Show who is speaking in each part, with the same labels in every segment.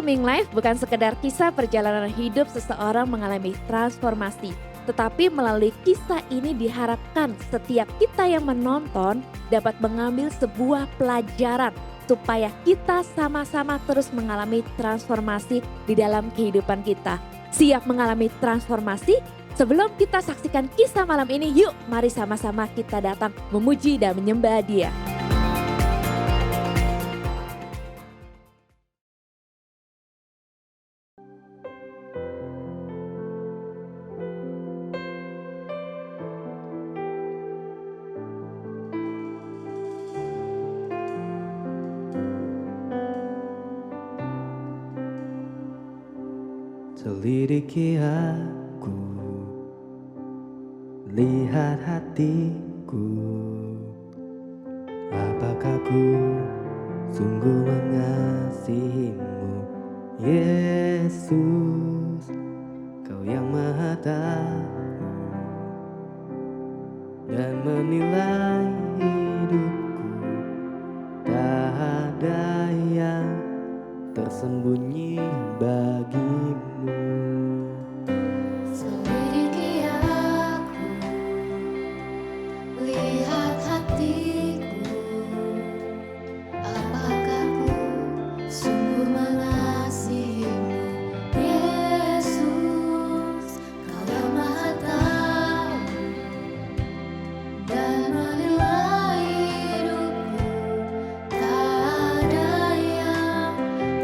Speaker 1: Coming Life bukan sekedar kisah perjalanan hidup seseorang mengalami transformasi, tetapi melalui kisah ini diharapkan setiap kita yang menonton dapat mengambil sebuah pelajaran supaya kita sama-sama terus mengalami transformasi di dalam kehidupan kita. Siap mengalami transformasi? Sebelum kita saksikan kisah malam ini, yuk mari sama-sama kita datang memuji dan menyembah Dia.
Speaker 2: Selidiki aku, lihat hatiku, apakah ku sungguh mengasihimu, Yesus, Kau yang Maha Tahu dan menilai hidupku, tak ada yang tersembunyi bagimu.
Speaker 3: Selidiki aku, lihat hatiku, apakah ku sungguh mengasihimu, Yesus, Kau yang Maha Tahu dan menilai hidupku, tak ada yang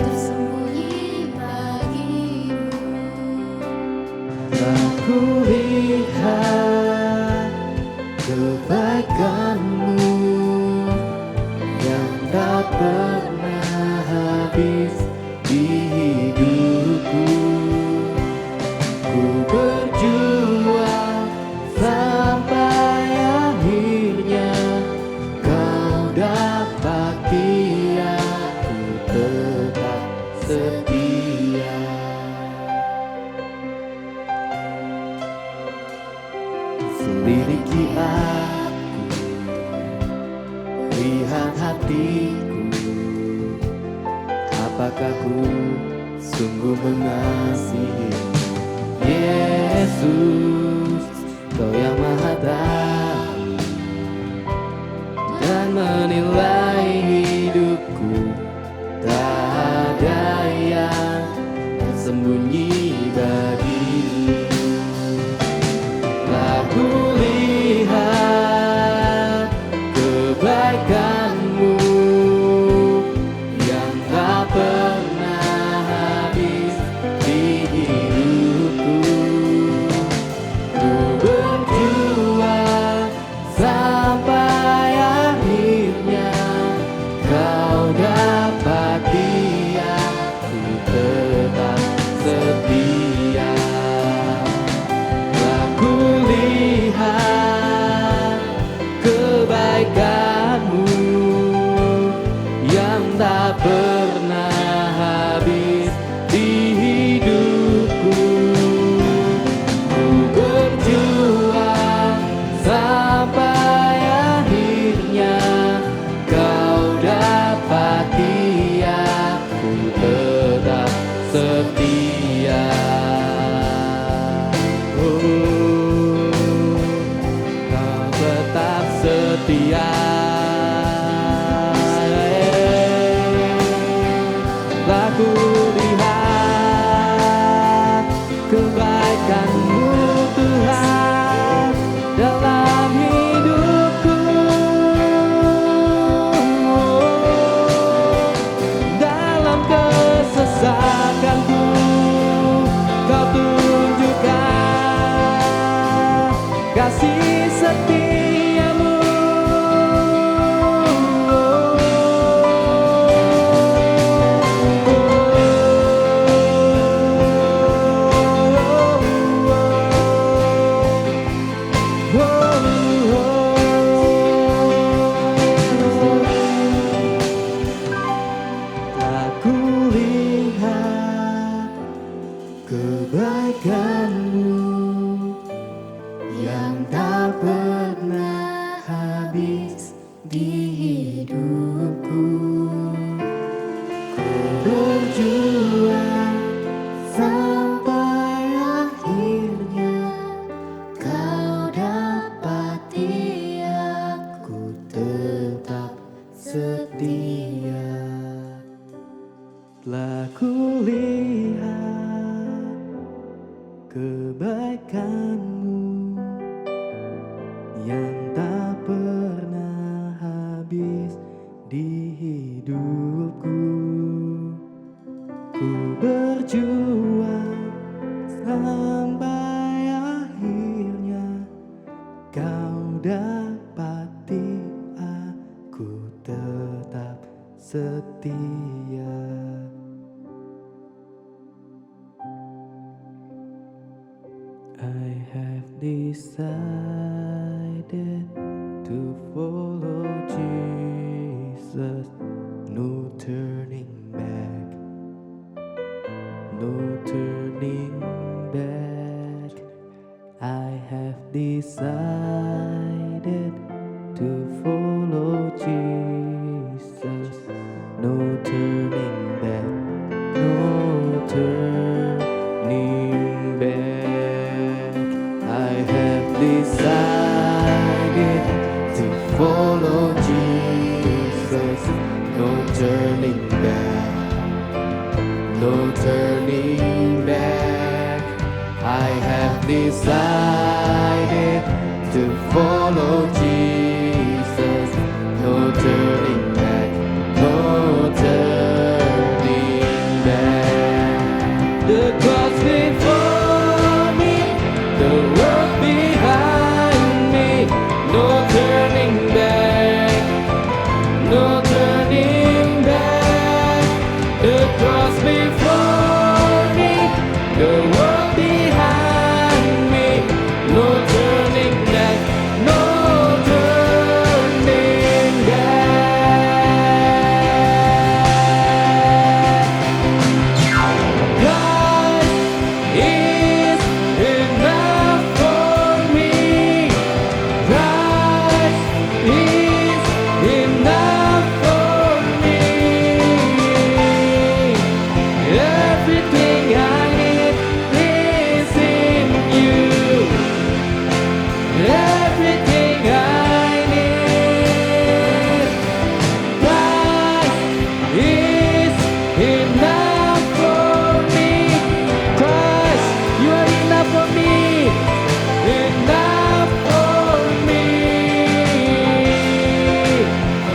Speaker 3: tersembunyi bagimu.
Speaker 2: Aku lihat kebaikan-Mu yang tak pernah habis di hidupku. Ku berjuang sampai akhirnya Kau dapati aku tetap setia. Selidiki aku, lihat hatiku, apakah ku sungguh mengasihimu, Yesus, Kau yang Maha Tahu dan menilai hidupku, tak ada yang tersembunyi bagimu. Aku lihat kebaikan-Mu yang tak pernah habis di hidupku. Ku berjuang sampai akhirnya Kau dapati aku tetap setia. Aku lihat kebaikan-Mu yang tak pernah habis di hidupku. Ku berjuang sampai akhirnya Kau dapati aku tetap setia. Kau tetap setia. Aku lihat kebaikan-Mu Tuhan dalam hidupku, dalam kesesakanku Kau tunjukkan kasih setia-Mu. Telah kulihat kebaikanmu yang tak pernah habis di hidupku. Ku berjuang sampai akhirnya kau dapati aku tetap setia. I have decided to follow Jesus, no turning back, no turning back. I have decided to follow Jesus, no turning back, no turning back. I have decided to follow Jesus, no turning back, no turning back. I have decided to follow Jesus, no turning back, no turning back. The cross before me, the world behind me, no turning back, no turning back. The cross before me, the world behind me, no turning back, no turning back. God is enough for me. God is enough for me. Everything I need is in you. Everything I need. God is enough for me. Christ, you are enough for me. Enough for me.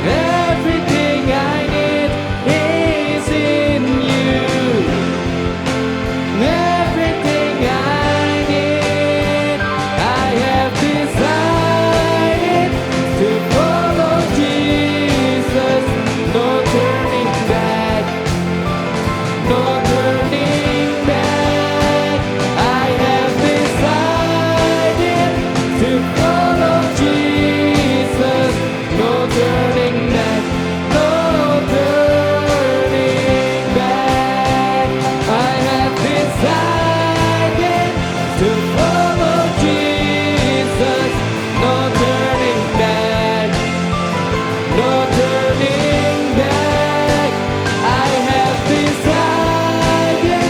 Speaker 2: Everything I need is in you. Everything I need, I have decided to follow Jesus. No turning back, no turning back. I have decided to follow Jesus. No turning back, no turning back. I have decided to follow Jesus. No turning back, no turning back. I have decided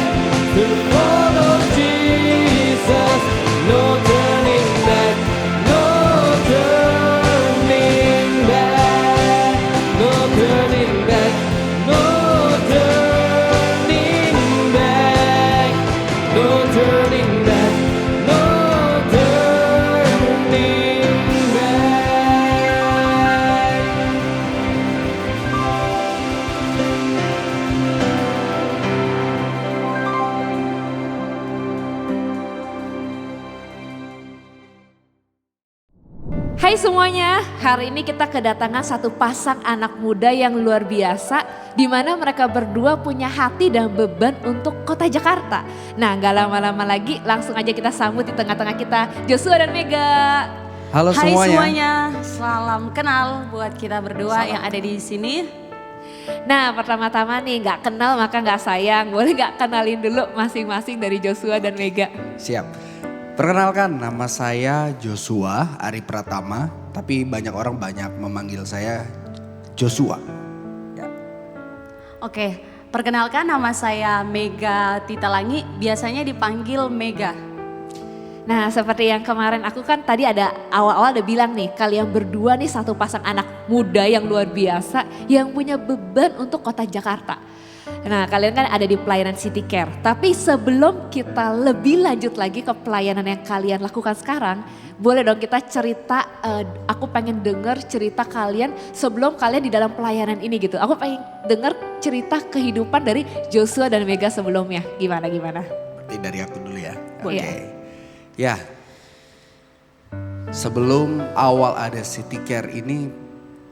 Speaker 2: to follow Jesus. No turning back, no turning back, no turning back, no turning back, no turning back, no turning back.
Speaker 1: Hai semuanya, hari ini kita kedatangan satu pasang anak muda yang luar biasa di mana mereka berdua punya hati dan beban untuk kota Jakarta. Nah, gak lama-lama lagi langsung aja kita sambut di tengah-tengah kita Joshua dan Mega.
Speaker 2: Halo
Speaker 4: Hai
Speaker 2: semuanya.
Speaker 4: semuanya, salam kenal buat kita berdua yang ada di sini.
Speaker 1: Nah, pertama-tama nih gak kenal maka gak sayang. Boleh gak kenalin dulu masing-masing dari Joshua dan Mega?
Speaker 5: Siap. Perkenalkan, nama saya Joshua Ari Pratama, tapi banyak orang memanggil saya Joshua.
Speaker 4: Oke, perkenalkan nama saya Mega Titalangi, biasanya dipanggil Mega.
Speaker 1: Nah seperti yang kemarin aku kan tadi ada awal-awal ada bilang nih, kalian berdua nih satu pasang anak muda yang luar biasa yang punya beban untuk kota Jakarta. Nah kalian kan ada di pelayanan City Care, tapi sebelum kita lebih lanjut lagi ke pelayanan yang kalian lakukan sekarang, boleh dong kita cerita, aku pengen denger cerita kalian sebelum kalian di dalam pelayanan ini gitu. Aku pengen denger cerita kehidupan dari Joshua dan Mega sebelumnya, gimana?
Speaker 5: Berarti dari aku dulu ya.
Speaker 1: Boleh.
Speaker 5: Oke. Ya, sebelum awal ada City Care ini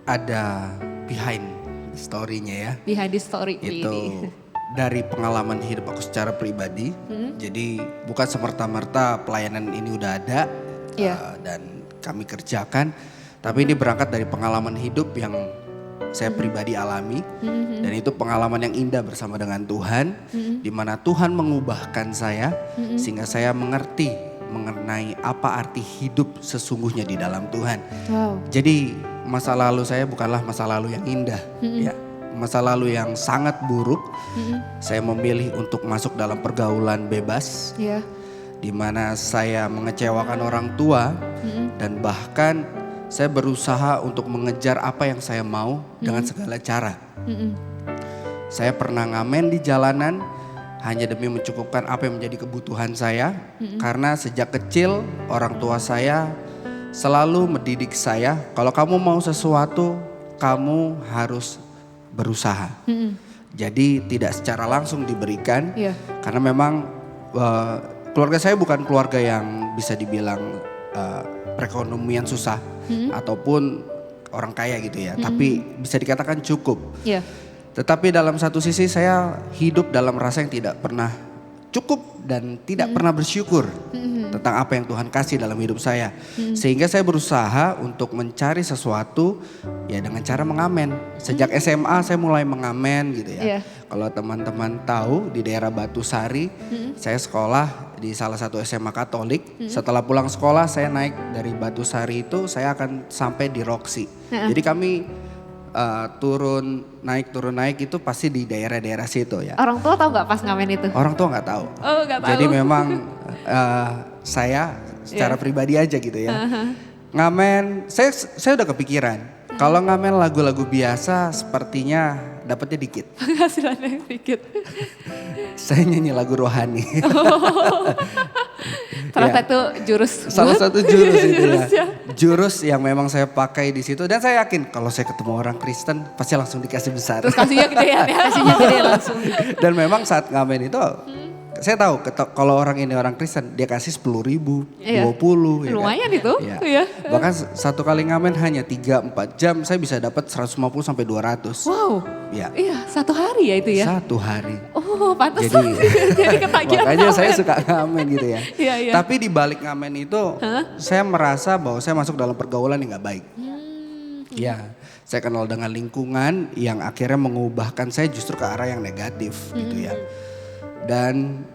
Speaker 5: ada behind story-nya ya.
Speaker 1: Behind the story ini.
Speaker 5: Itu dari pengalaman hidup aku secara pribadi. Jadi bukan semerta-merta pelayanan ini udah ada dan kami kerjakan. Tapi ini berangkat dari pengalaman hidup yang saya pribadi alami. Dan itu pengalaman yang indah bersama dengan Tuhan. Di mana Tuhan mengubahkan saya sehingga saya mengerti mengenai apa arti hidup sesungguhnya di dalam Tuhan.
Speaker 1: Wow.
Speaker 5: Jadi masa lalu saya bukanlah masa lalu yang indah, ya. Masa lalu yang sangat buruk. Saya memilih untuk masuk dalam pergaulan bebas, di mana saya mengecewakan orang tua dan bahkan saya berusaha untuk mengejar apa yang saya mau dengan segala cara. Saya pernah ngamen di jalanan hanya demi mencukupkan apa yang menjadi kebutuhan saya. Karena sejak kecil orang tua saya selalu mendidik saya, kalau kamu mau sesuatu kamu harus berusaha. Jadi tidak secara langsung diberikan, karena memang keluarga saya bukan keluarga yang bisa dibilang perekonomian susah ataupun orang kaya gitu ya, tapi bisa dikatakan cukup. Tetapi dalam satu sisi saya hidup dalam rasa yang tidak pernah cukup dan tidak pernah bersyukur tentang apa yang Tuhan kasih dalam hidup saya. Sehingga saya berusaha untuk mencari sesuatu ya dengan cara mengamen. Sejak SMA saya mulai mengamen gitu ya. Kalau teman-teman tahu di daerah Batu Sari, saya sekolah di salah satu SMA Katolik. Setelah pulang sekolah saya naik dari Batu Sari itu saya akan sampai di Roxy. Jadi kami turun naik itu pasti di daerah-daerah situ ya.
Speaker 1: Orang tua tahu nggak pas ngamen itu?
Speaker 5: Orang tua nggak tahu.
Speaker 1: Oh nggak tahu.
Speaker 5: Jadi memang saya secara pribadi aja gitu ya. Ngamen, saya udah kepikiran. Kalau ngamen lagu-lagu biasa sepertinya dapatnya dikit.
Speaker 1: Penghasilannya dikit.
Speaker 5: Saya nyanyi lagu rohani.
Speaker 1: Ternyata itu jurus.
Speaker 5: Salah satu jurus itu
Speaker 1: Jurusnya.
Speaker 5: ya. Jurus yang memang saya pakai di situ dan saya yakin kalau saya ketemu orang Kristen pasti langsung dikasih besar.
Speaker 1: Terus kasihnya gedean ya.
Speaker 4: Kasihnya gede langsung.
Speaker 5: Dan memang saat ngamen itu saya tahu kalau orang ini orang Kristen dia kasih 10.000, 20. Ya
Speaker 1: Lumayan
Speaker 5: kan?
Speaker 1: itu.
Speaker 5: Ya.
Speaker 1: Iya.
Speaker 5: Bahkan satu kali ngamen hanya 3-4 jam saya bisa dapat 150 sampai 200.
Speaker 1: Wow.
Speaker 5: Ya.
Speaker 1: Iya, satu hari ya itu ya.
Speaker 5: Satu hari.
Speaker 1: Oh, pantas.
Speaker 5: Jadi,
Speaker 1: Jadi ketagihan.
Speaker 5: makanya
Speaker 1: ngamen.
Speaker 5: saya suka ngamen gitu ya.
Speaker 1: Iya.
Speaker 5: Tapi di balik ngamen itu saya merasa bahwa saya masuk dalam pergaulan yang gak baik. Ya, saya kenal dengan lingkungan yang akhirnya mengubahkan saya justru ke arah yang negatif gitu ya. Dan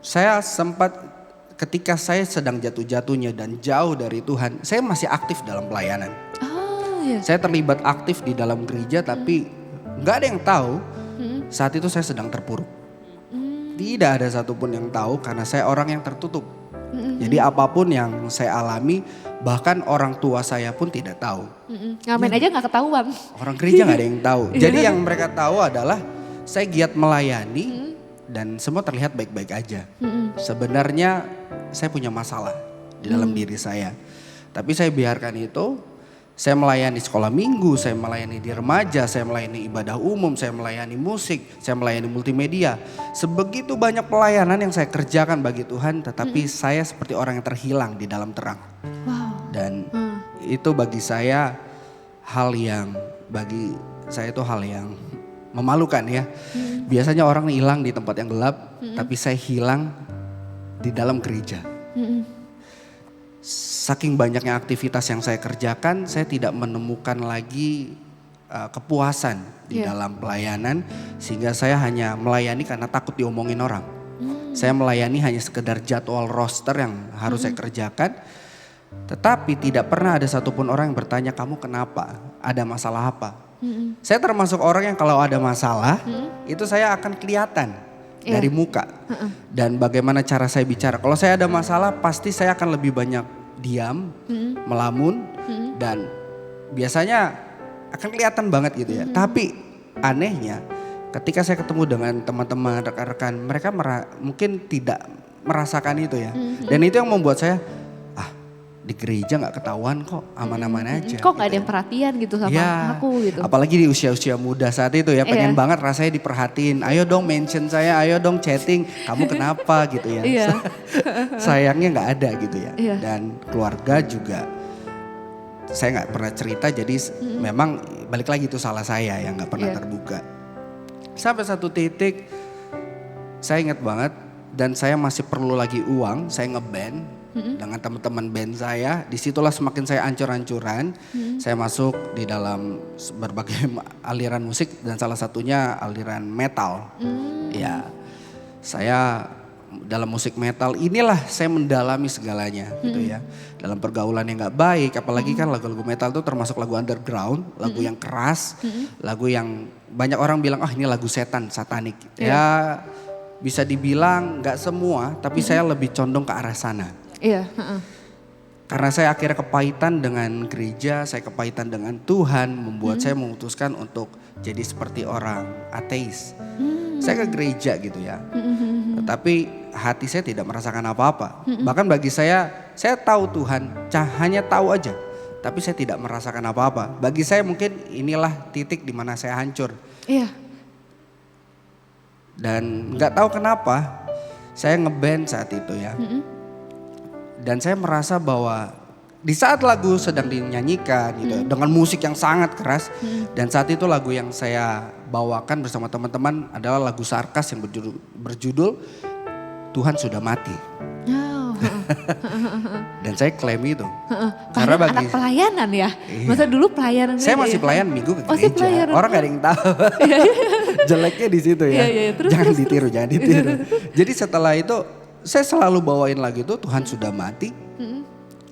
Speaker 5: saya sempat ketika saya sedang jatuh-jatuhnya dan jauh dari Tuhan, saya masih aktif dalam pelayanan. Saya terlibat aktif di dalam gereja tapi gak ada yang tahu saat itu saya sedang terpuruk. Tidak ada satupun yang tahu karena saya orang yang tertutup. Jadi apapun yang saya alami bahkan orang tua saya pun tidak tahu.
Speaker 1: Ngamen aja gak ketahuan.
Speaker 5: Orang gereja gak ada yang tahu. Jadi yang mereka tahu adalah saya giat melayani dan semua terlihat baik-baik aja. Sebenarnya saya punya masalah di dalam diri saya. Tapi saya biarkan itu. Saya melayani sekolah minggu, saya melayani di remaja, saya melayani ibadah umum, saya melayani musik, saya melayani multimedia. Sebegitu banyak pelayanan yang saya kerjakan bagi Tuhan, tetapi saya seperti orang yang terhilang di dalam terang. Dan itu bagi saya hal yang memalukan ya. Biasanya orang hilang di tempat yang gelap, tapi saya hilang di dalam gereja. Saking banyaknya aktivitas yang saya kerjakan, saya tidak menemukan lagi kepuasan di dalam pelayanan. Sehingga saya hanya melayani karena takut diomongin orang. Saya melayani hanya sekedar jadwal roster yang harus saya kerjakan. Tetapi tidak pernah ada satupun orang yang bertanya, kamu kenapa? Ada masalah apa? Saya termasuk orang yang kalau ada masalah, itu saya akan kelihatan. dari muka. Dan bagaimana cara saya bicara. Kalau saya ada masalah pasti saya akan lebih banyak diam, melamun dan biasanya akan kelihatan banget gitu ya. Tapi anehnya ketika saya ketemu dengan teman-teman, rekan-rekan, mereka mungkin tidak merasakan itu ya. Dan itu yang membuat saya, di gereja gak ketahuan kok, aman-aman aja.
Speaker 1: Kok gak ada
Speaker 5: gitu
Speaker 1: yang perhatian gitu sama
Speaker 5: ya,
Speaker 1: aku gitu.
Speaker 5: apalagi di usia-usia muda saat itu ya, pengen banget rasanya diperhatiin. Ayo dong mention saya, ayo dong chatting, kamu kenapa gitu ya. Sayangnya gak ada gitu ya. Dan keluarga juga, saya gak pernah cerita jadi memang balik lagi itu salah saya yang gak pernah terbuka. Sampai satu titik saya ingat banget dan saya masih perlu lagi uang, saya ngeband. Dengan teman-teman band saya, disitulah semakin saya ancur-ancuran. Saya masuk di dalam berbagai aliran musik dan salah satunya aliran metal. Ya, saya dalam musik metal inilah saya mendalami segalanya gitu ya. Dalam pergaulan yang gak baik, apalagi kan lagu-lagu metal itu termasuk lagu underground, lagu yang keras, lagu yang banyak orang bilang, ini lagu setan, satanik. Ya bisa dibilang gak semua, tapi saya lebih condong ke arah sana. Karena saya akhirnya kepahitan dengan gereja, saya kepahitan dengan Tuhan, membuat saya memutuskan untuk jadi seperti orang ateis. Saya ke gereja gitu ya, tapi hati saya tidak merasakan apa-apa. Bahkan bagi saya tahu Tuhan, hanya tahu aja. Tapi saya tidak merasakan apa-apa. Bagi saya mungkin inilah titik di mana saya hancur. Dan gak tahu kenapa saya ngeband saat itu ya. Dan saya merasa bahwa di saat lagu sedang dinyanyikan gitu, dengan musik yang sangat keras. Dan saat itu lagu yang saya bawakan bersama teman-teman adalah lagu sarkas yang berjudul Tuhan Sudah Mati. Dan saya klaim itu.
Speaker 1: Karena bagi anak pelayanan ya. Masa dulu pelayanan.
Speaker 5: Saya masih pelayan minggu ke gereja. Orang gak ada yang tahu. Jeleknya di situ ya. Jangan ditiru, jangan ditiru. Jadi setelah itu saya selalu bawain lagu itu Tuhan Sudah Mati.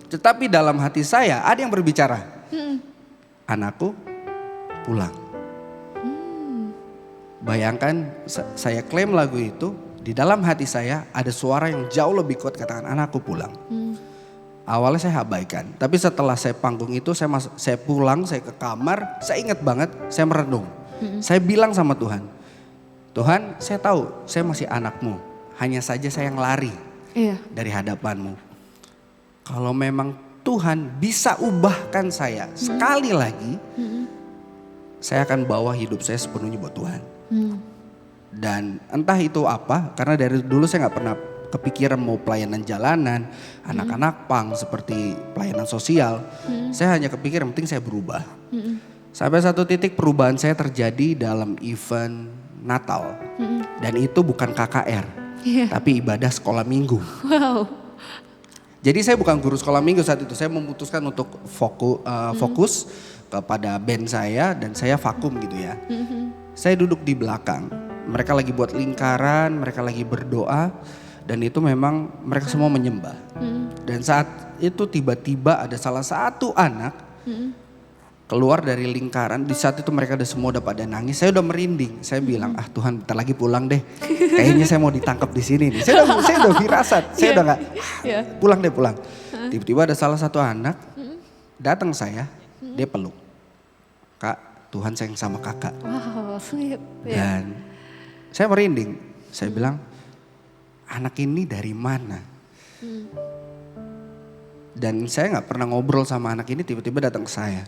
Speaker 5: Tetapi dalam hati saya ada yang berbicara. Anakku pulang. Bayangkan saya klaim lagu itu. Di dalam hati saya ada suara yang jauh lebih kuat katakan anakku pulang. Awalnya saya abaikan. Tapi setelah saya panggung itu saya pulang, saya ke kamar. Saya ingat banget saya merenung. Saya bilang sama Tuhan. Tuhan saya tahu saya masih anakmu. Hanya saja saya yang lari dari hadapanmu. Kalau memang Tuhan bisa ubahkan saya sekali lagi, saya akan bawa hidup saya sepenuhnya buat Tuhan. Dan entah itu apa, karena dari dulu saya gak pernah kepikiran mau pelayanan jalanan, anak-anak pang seperti pelayanan sosial. Saya hanya kepikiran penting saya berubah. Sampai satu titik perubahan saya terjadi dalam event Natal. Dan itu bukan KKR. Tapi ibadah sekolah minggu. Jadi saya bukan guru sekolah minggu saat itu. Saya memutuskan untuk fokus kepada band saya dan saya vakum gitu ya. Saya duduk di belakang. Mereka lagi buat lingkaran, mereka lagi berdoa. Dan itu memang mereka semua menyembah. Dan saat itu tiba-tiba ada salah satu anak keluar dari lingkaran. Di saat itu mereka semua udah pada nangis. Saya udah merinding. Saya bilang, Tuhan bentar lagi pulang deh. Kayaknya saya mau ditangkap di sini nih. Saya udah firasat. Saya udah gak, pulang deh pulang. Tiba-tiba ada salah satu anak datang saya. Dia peluk. Kak, Tuhan sayang sama kakak.
Speaker 1: Wow, sweet.
Speaker 5: Dan saya merinding. Saya bilang, anak ini dari mana? Dan saya gak pernah ngobrol sama anak ini, tiba-tiba datang ke saya.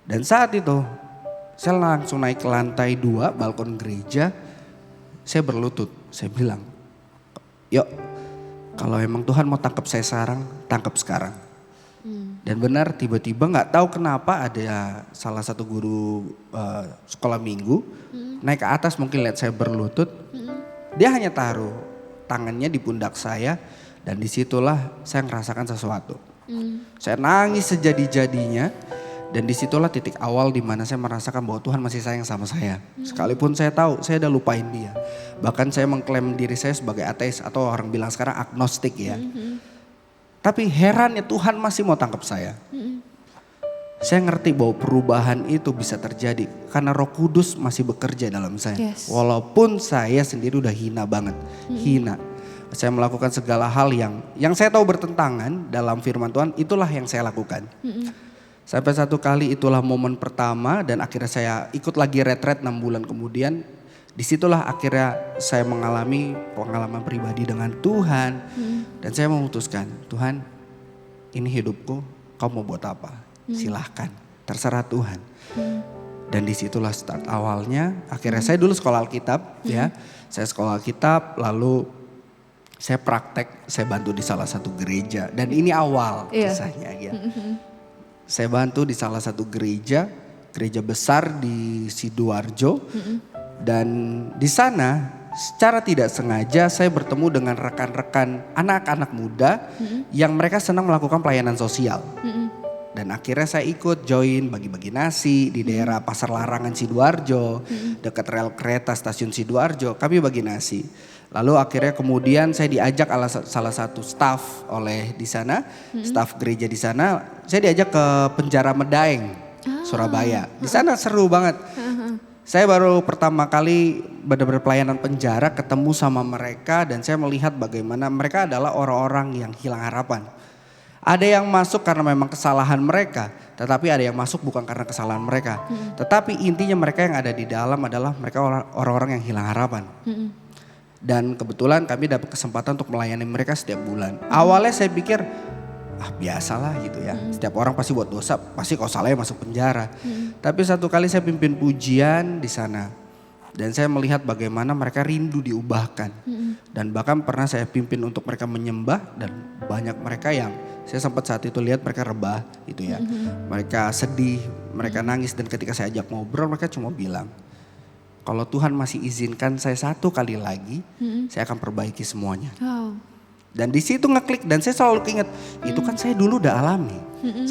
Speaker 5: Dan saat itu saya langsung naik ke lantai 2 balkon gereja. Saya berlutut, saya bilang, yuk kalau emang Tuhan mau tangkap saya sekarang, tangkap sekarang. Dan benar tiba-tiba gak tahu kenapa ada salah satu guru sekolah minggu naik ke atas mungkin lihat saya berlutut. Dia hanya taruh tangannya di pundak saya dan disitulah saya ngerasakan sesuatu. Saya nangis sejadi-jadinya. Dan disitulah titik awal di mana saya merasakan bahwa Tuhan masih sayang sama saya. Sekalipun saya tahu saya udah lupain dia. Bahkan saya mengklaim diri saya sebagai ateis atau orang bilang sekarang agnostik ya. Tapi herannya Tuhan masih mau tangkap saya. saya ngerti bahwa perubahan itu bisa terjadi karena Roh Kudus masih bekerja dalam saya.
Speaker 1: Yes.
Speaker 5: Walaupun saya sendiri udah hina banget, hina. Saya melakukan segala hal yang saya tahu bertentangan dalam firman Tuhan, itulah yang saya lakukan. Sampai satu kali itulah momen pertama dan akhirnya saya ikut lagi retret 6 bulan kemudian. Disitulah akhirnya saya mengalami pengalaman pribadi dengan Tuhan. Dan saya memutuskan, Tuhan ini hidupku, kau mau buat apa? Silahkan, terserah Tuhan. Dan disitulah start awalnya. Akhirnya saya dulu sekolah Alkitab ya. Saya sekolah Alkitab lalu saya praktek, saya bantu di salah satu gereja. Dan ini awal kisahnya ya. Saya bantu di salah satu gereja besar di Sidoarjo. Dan di sana secara tidak sengaja saya bertemu dengan rekan-rekan anak-anak muda yang mereka senang melakukan pelayanan sosial. Dan akhirnya saya ikut join bagi-bagi nasi di daerah Pasar Larangan Sidoarjo, dekat rel kereta stasiun Sidoarjo, kami bagi nasi. Lalu akhirnya kemudian saya diajak salah satu staf oleh di sana, staf gereja di sana, saya diajak ke penjara Medaeng, Surabaya. Di sana seru banget. Saya baru pertama kali benar-benar pelayanan penjara ketemu sama mereka dan saya melihat bagaimana mereka adalah orang-orang yang hilang harapan. Ada yang masuk karena memang kesalahan mereka, tetapi ada yang masuk bukan karena kesalahan mereka. Tetapi intinya mereka yang ada di dalam adalah mereka orang-orang yang hilang harapan. Dan kebetulan kami dapat kesempatan untuk melayani mereka setiap bulan. Awalnya saya pikir biasalah gitu ya. Setiap orang pasti buat dosa, pasti kalau salahnya masuk penjara. Tapi satu kali saya pimpin pujian di sana. Dan saya melihat bagaimana mereka rindu diubahkan. Dan bahkan pernah saya pimpin untuk mereka menyembah dan banyak mereka yang saya sempat saat itu lihat mereka rebah gitu ya. Mereka sedih, mereka nangis dan ketika saya ajak ngobrol mereka cuma bilang, kalau Tuhan masih izinkan saya satu kali lagi, saya akan perbaiki semuanya. Dan di situ ngeklik dan saya selalu ingat itu kan saya dulu udah alami.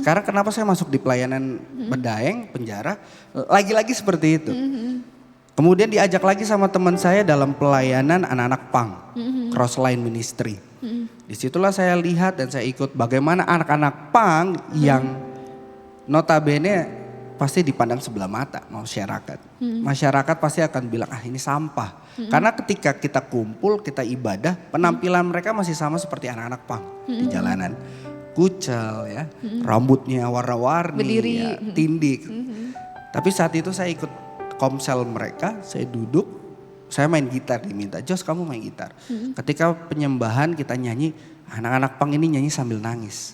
Speaker 5: Sekarang kenapa saya masuk di pelayanan Medaeng, penjara, lagi-lagi seperti itu. Kemudian diajak lagi sama teman saya dalam pelayanan anak-anak pang, Crossline Ministry. Disitulah saya lihat dan saya ikut bagaimana anak-anak pang yang notabene pasti dipandang sebelah mata masyarakat. Masyarakat pasti akan bilang ini sampah. Karena ketika kita kumpul, kita ibadah, penampilan mereka masih sama seperti anak-anak pang di jalanan. Kucel ya, rambutnya warna-warni, ya, tindik. Tapi saat itu saya ikut komsel mereka, saya duduk, saya main gitar diminta, Jos kamu main gitar. Ketika penyembahan kita nyanyi, anak-anak pang ini nyanyi sambil nangis.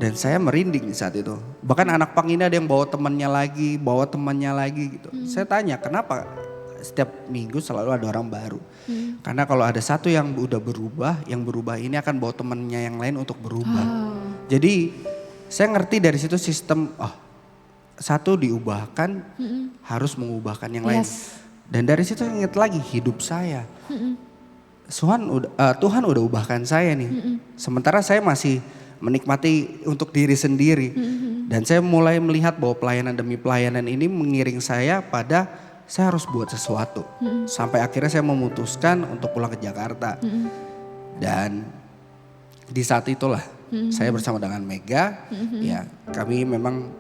Speaker 5: Dan saya merinding saat itu. Bahkan anak pang ini ada yang bawa temannya lagi gitu. Saya tanya kenapa setiap minggu selalu ada orang baru. Karena kalau ada satu yang udah berubah, yang berubah ini akan bawa temannya yang lain untuk berubah. Jadi saya ngerti dari situ sistem, satu diubahkan harus mengubahkan yang lain. Dan dari situ saya ingat lagi hidup saya. Tuhan udah ubahkan saya nih. Sementara saya masih menikmati untuk diri sendiri. Dan saya mulai melihat bahwa pelayanan demi pelayanan ini mengiring saya pada saya harus buat sesuatu. Sampai akhirnya saya memutuskan untuk pulang ke Jakarta. Dan di saat itulah saya bersama dengan Mega, ya kami memang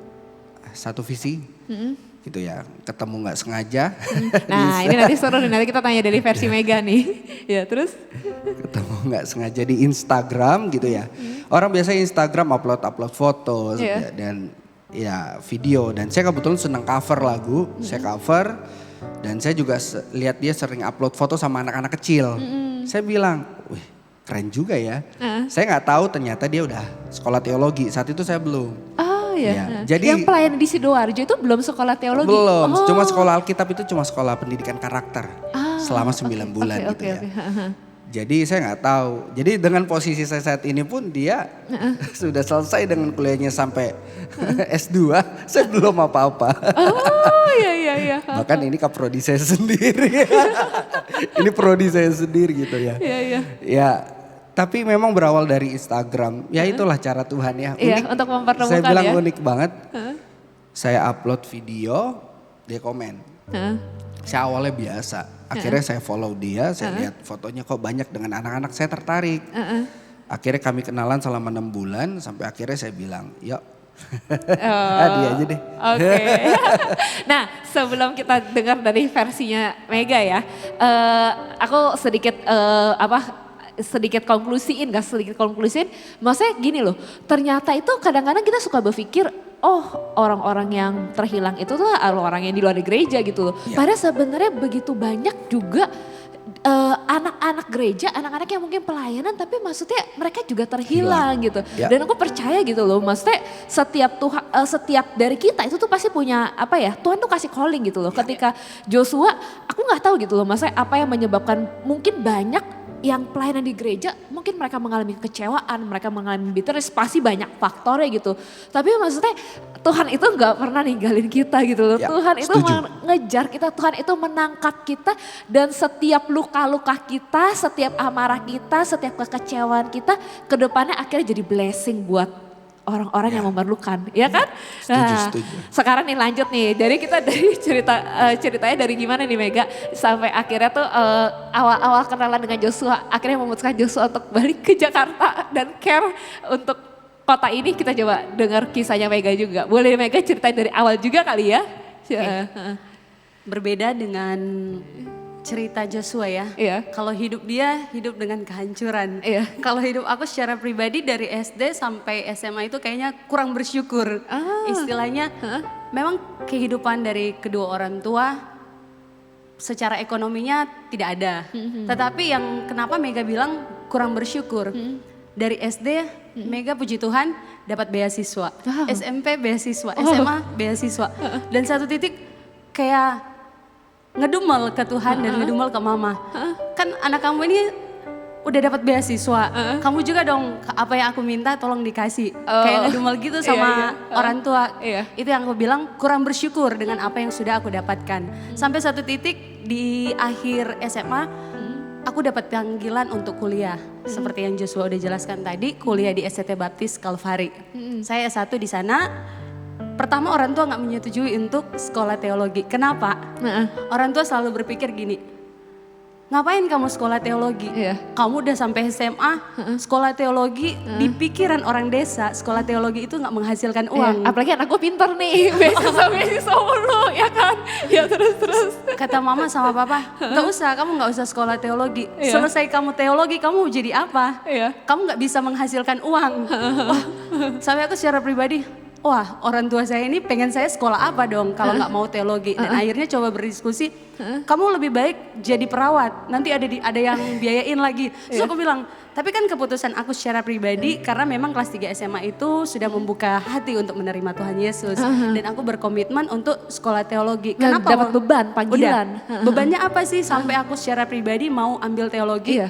Speaker 5: satu visi. Gitu ya, ketemu nggak sengaja.
Speaker 1: Nah ini nanti seru nih, nanti kita tanya dari versi Mega nih. Ya terus? Ketemu
Speaker 5: nggak sengaja di Instagram gitu ya. Orang biasanya Instagram upload foto dan ya video. Dan saya kebetulan senang cover lagu, saya cover. Dan saya juga lihat dia sering upload foto sama anak-anak kecil. Saya bilang, wih keren juga ya. Saya nggak tahu ternyata dia udah sekolah teologi, saat itu saya belum.
Speaker 1: Ya.
Speaker 5: Jadi
Speaker 1: yang pelayanan di Sidoarjo itu belum sekolah teologi?
Speaker 5: Belum, cuma sekolah Alkitab itu cuma sekolah pendidikan karakter selama 9 bulan gitu ya. Jadi saya nggak tahu. Jadi dengan posisi saya saat ini pun dia sudah selesai dengan kuliahnya sampai S2, saya belum apa-apa.
Speaker 1: Iya.
Speaker 5: Bahkan ini kaprodi saya sendiri. Ini prodi saya sendiri gitu ya.
Speaker 1: Iya.
Speaker 5: Ya. Tapi memang berawal dari Instagram. Ya itulah cara Tuhan ya. Unik.
Speaker 1: Iya, untuk mempertemukan
Speaker 5: saya bilang
Speaker 1: ya.
Speaker 5: unik banget. Saya upload video, dia komen. Saya awalnya biasa. Akhirnya saya follow dia, saya lihat fotonya kok banyak dengan anak-anak, saya tertarik. Akhirnya kami kenalan selama 6 bulan sampai akhirnya saya bilang, yuk Dia aja deh.
Speaker 1: Oke. Nah, sebelum kita dengar dari versinya Mega ya, aku sedikit konklusiin, maksudnya gini loh, ternyata itu kadang-kadang kita suka berpikir, oh orang-orang yang terhilang itu tuh orang-orang yang di luar gereja gitu loh.
Speaker 5: Ya.
Speaker 1: Padahal sebenarnya begitu banyak juga anak-anak gereja, anak-anak yang mungkin pelayanan tapi maksudnya mereka juga terhilang gitu.
Speaker 5: Ya.
Speaker 1: Dan aku percaya gitu loh, maksudnya setiap dari kita itu tuh pasti punya Tuhan tuh kasih calling gitu loh. Ketika Joshua, aku nggak tahu gitu loh, maksudnya apa yang menyebabkan mungkin banyak yang pelayanan di gereja mungkin mereka mengalami kecewaan, mereka mengalami bitterness, pasti banyak faktornya gitu. Tapi maksudnya Tuhan itu nggak pernah ninggalin kita gitu loh.
Speaker 5: Ya,
Speaker 1: Tuhan itu
Speaker 5: setuju.
Speaker 1: mengejar kita, Tuhan itu menangkap kita, dan setiap luka-luka kita, setiap amarah kita, setiap kekecewaan kita, kedepannya akhirnya jadi blessing buat orang-orang yang memerlukan, ya kan?
Speaker 5: Setuju.
Speaker 1: Sekarang nih lanjut nih, dari kita dari ceritanya dari gimana nih Mega sampai akhirnya tuh awal-awal kenalan dengan Joshua, akhirnya memutuskan Joshua untuk balik ke Jakarta dan care untuk kota ini. Kita coba dengar kisahnya Mega juga. Boleh Mega ceritain dari awal juga kali ya?
Speaker 4: Berbeda dengan cerita Joshua ya.
Speaker 1: Iya.
Speaker 4: Kalau hidup dia hidup dengan kehancuran.
Speaker 1: Iya.
Speaker 4: Kalau hidup aku secara pribadi dari SD sampai SMA itu kayaknya kurang bersyukur. Istilahnya memang kehidupan dari kedua orang tua secara ekonominya tidak ada. Tetapi yang kenapa Mega bilang kurang bersyukur. Dari SD Mega puji Tuhan dapat beasiswa. SMP beasiswa, SMA beasiswa. Dan satu titik kayak ngedumel ke Tuhan dan ngedumel ke mama. Kan anak kamu ini udah dapat beasiswa, kamu juga dong apa yang aku minta tolong dikasih. Kayak ngedumel gitu sama orang tua. Itu yang aku bilang kurang bersyukur dengan apa yang sudah aku dapatkan. Sampai satu titik di akhir SMA, aku dapat panggilan untuk kuliah. Seperti yang Joshua udah jelaskan tadi, kuliah di SCT Baptis Kalvari. Saya S1 di sana. Pertama orang tua nggak menyetujui untuk sekolah teologi. Kenapa? Orang tua selalu berpikir gini, ngapain kamu sekolah teologi? Kamu udah sampai SMA, sekolah teologi di pikiran orang desa, sekolah teologi itu nggak menghasilkan uang.
Speaker 1: Apalagi anak gue pinter nih, beasiswa mulu ya kan? Ya terus.
Speaker 4: Kata mama sama papa, kamu nggak usah sekolah teologi. Selesai kamu teologi, kamu jadi apa? Kamu nggak bisa menghasilkan uang. Wah, sampai aku secara pribadi, wah orang tua saya ini pengen saya sekolah apa dong kalau nggak mau teologi. Dan akhirnya coba berdiskusi, kamu lebih baik jadi perawat, nanti ada yang biayain lagi. Terus aku bilang, tapi kan keputusan aku secara pribadi karena memang kelas 3 SMA itu sudah membuka hati untuk menerima Tuhan Yesus. Dan aku berkomitmen untuk sekolah teologi. Kenapa?
Speaker 1: Dapat beban, panggilan.
Speaker 4: Bebannya apa sih sampai aku secara pribadi mau ambil teologi?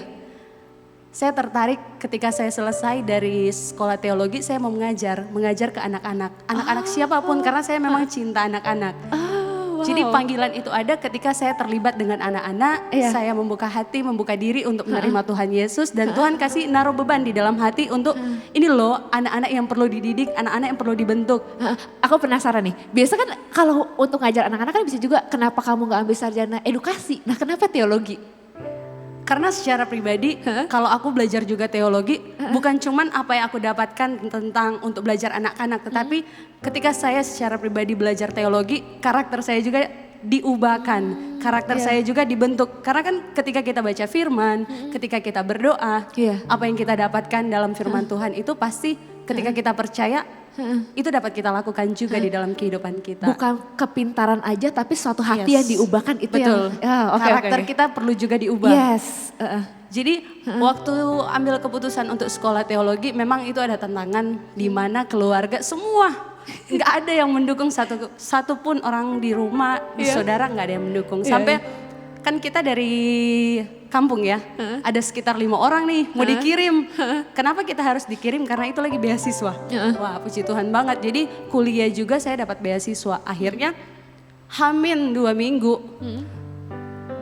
Speaker 4: Saya tertarik ketika saya selesai dari sekolah teologi, saya mau mengajar ke anak-anak. Anak-anak siapapun karena saya memang cinta anak-anak. Jadi panggilan itu ada ketika saya terlibat dengan anak-anak, saya membuka hati, membuka diri untuk menerima Tuhan Yesus. Dan Tuhan kasih naruh beban di dalam hati untuk ini loh anak-anak yang perlu dididik, anak-anak yang perlu dibentuk.
Speaker 1: Aku penasaran nih, biasa kan kalau untuk ngajar anak-anak kan bisa juga kenapa kamu gak ambil sarjana edukasi, nah kenapa teologi?
Speaker 4: Karena secara pribadi kalau aku belajar juga teologi bukan cuman apa yang aku dapatkan tentang untuk belajar anak-anak, tetapi ketika saya secara pribadi belajar teologi, karakter saya juga diubahkan, karakter saya juga dibentuk. Karena kan ketika kita baca firman, ketika kita berdoa, apa yang kita dapatkan dalam firman Tuhan itu pasti ketika kita percaya itu dapat kita lakukan juga di dalam kehidupan kita.
Speaker 1: Bukan kepintaran aja tapi suatu hati yang diubahkan itu.
Speaker 4: Betul. Karakter kita perlu juga diubah. Jadi waktu ambil keputusan untuk sekolah teologi memang itu ada tantangan di mana keluarga semua nggak ada yang mendukung, satu pun orang di rumah, di saudara nggak ada yang mendukung. Sampai kan kita dari kampung ya, ada sekitar 5 orang nih mau dikirim. Kenapa kita harus dikirim? Karena itu lagi beasiswa. Wah puji Tuhan banget, jadi kuliah juga saya dapat beasiswa. Akhirnya Hamin 2 minggu,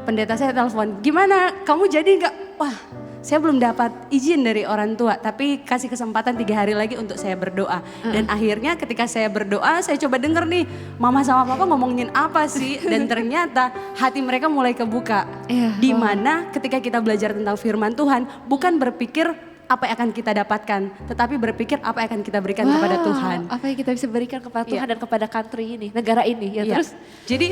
Speaker 4: pendeta saya telepon, gimana kamu jadi nggak? Wah saya belum dapat izin dari orang tua, tapi kasih kesempatan 3 hari lagi untuk saya berdoa. Dan akhirnya ketika saya berdoa, saya coba denger nih mama sama papa ngomongin apa sih. Dan ternyata hati mereka mulai kebuka. Dimana ketika kita belajar tentang firman Tuhan, bukan berpikir apa yang akan kita dapatkan, tetapi berpikir apa yang akan kita berikan kepada Tuhan.
Speaker 1: Apa yang kita bisa berikan kepada Tuhan
Speaker 4: Iya.
Speaker 1: dan kepada country ini, negara ini. Ya,
Speaker 4: Iya.
Speaker 1: terus
Speaker 4: Jadi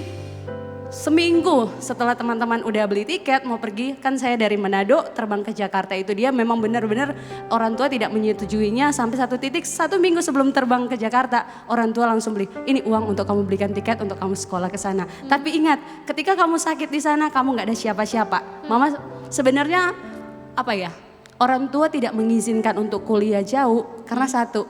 Speaker 4: seminggu setelah teman-teman udah beli tiket mau pergi, kan saya dari Manado terbang ke Jakarta, itu dia memang benar-benar orang tua tidak menyetujuinya sampai satu titik, 1 minggu sebelum terbang ke Jakarta orang tua langsung beli, ini uang untuk kamu belikan tiket untuk kamu sekolah ke sana. Tapi ingat, ketika kamu sakit di sana kamu nggak ada siapa-siapa. Mama sebenarnya apa ya, orang tua tidak mengizinkan untuk kuliah jauh karena satu,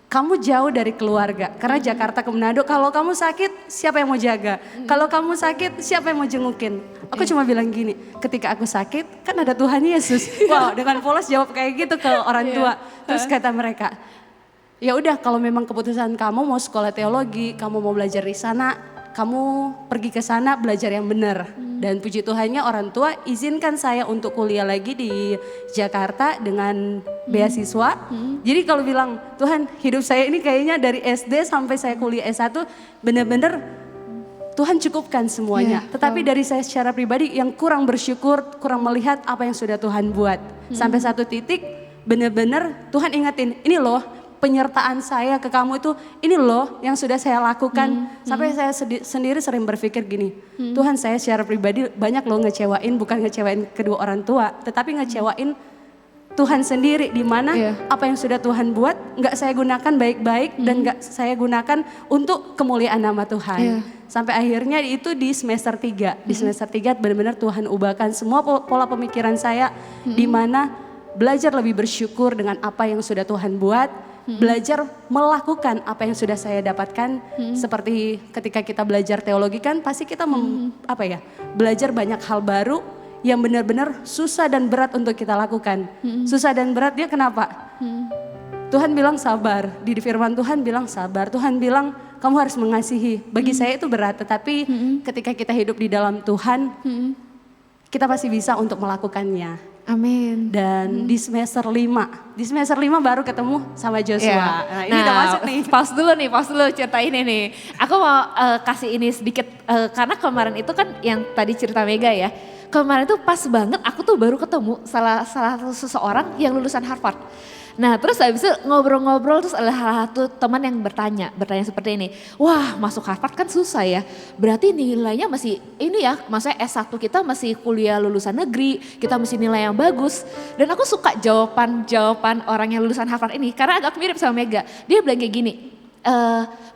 Speaker 4: kamu jauh dari keluarga. Karena Jakarta ke Manado, kalau kamu sakit siapa yang mau jaga? Kalau kamu sakit siapa yang mau jengukin? Aku cuma bilang gini, ketika aku sakit kan ada Tuhan Yesus. Wow, dengan polos jawab kayak gitu ke orang tua. Terus kata mereka, ya udah kalau memang keputusan kamu mau sekolah teologi, kamu mau belajar di sana, kamu pergi ke sana belajar yang benar. Dan puji Tuhannya orang tua izinkan saya untuk kuliah lagi di Jakarta dengan beasiswa. Jadi kalau bilang, Tuhan hidup saya ini kayaknya dari SD sampai saya kuliah S1 benar-benar Tuhan cukupkan semuanya. Tetapi dari saya secara pribadi yang kurang bersyukur, kurang melihat apa yang sudah Tuhan buat. Sampai satu titik benar-benar Tuhan ingetin, ini loh penyertaan saya ke kamu itu, ini loh yang sudah saya lakukan. Sampai saya sendiri sering berpikir gini, Tuhan saya secara pribadi banyak loh ngecewain, bukan ngecewain kedua orang tua, tetapi ngecewain Tuhan sendiri, di mana apa yang sudah Tuhan buat nggak saya gunakan baik-baik dan nggak saya gunakan untuk kemuliaan nama Tuhan. Sampai akhirnya itu di semester 3. Di semester 3 benar-benar Tuhan ubahkan semua pola pemikiran saya, di mana belajar lebih bersyukur dengan apa yang sudah Tuhan buat, belajar melakukan apa yang sudah saya dapatkan. Seperti ketika kita belajar teologi kan pasti kita belajar banyak hal baru yang benar-benar susah dan berat untuk kita lakukan. Susah dan beratnya kenapa? Tuhan bilang sabar, di firman Tuhan bilang sabar. Tuhan bilang kamu harus mengasihi. Bagi saya itu berat, tetapi ketika kita hidup di dalam Tuhan, kita pasti bisa untuk melakukannya.
Speaker 1: amin.
Speaker 4: Dan di semester 5 baru ketemu sama Joshua. Nah, ini udah masuk nih.
Speaker 1: Pause dulu cerita ini nih. Aku mau kasih ini sedikit, karena kemarin itu kan yang tadi cerita Mega ya. Kemarin tuh pas banget aku tuh baru ketemu salah satu seseorang yang lulusan Harvard. Nah terus habis itu ngobrol-ngobrol, terus ada salah satu teman yang bertanya seperti ini. Wah masuk Harvard kan susah ya, berarti nilainya masih ini ya, maksudnya S1 kita masih kuliah lulusan negeri, kita mesti nilai yang bagus. Dan aku suka jawaban orang yang lulusan Harvard ini, karena agak mirip sama Mega. Dia bilang kayak gini,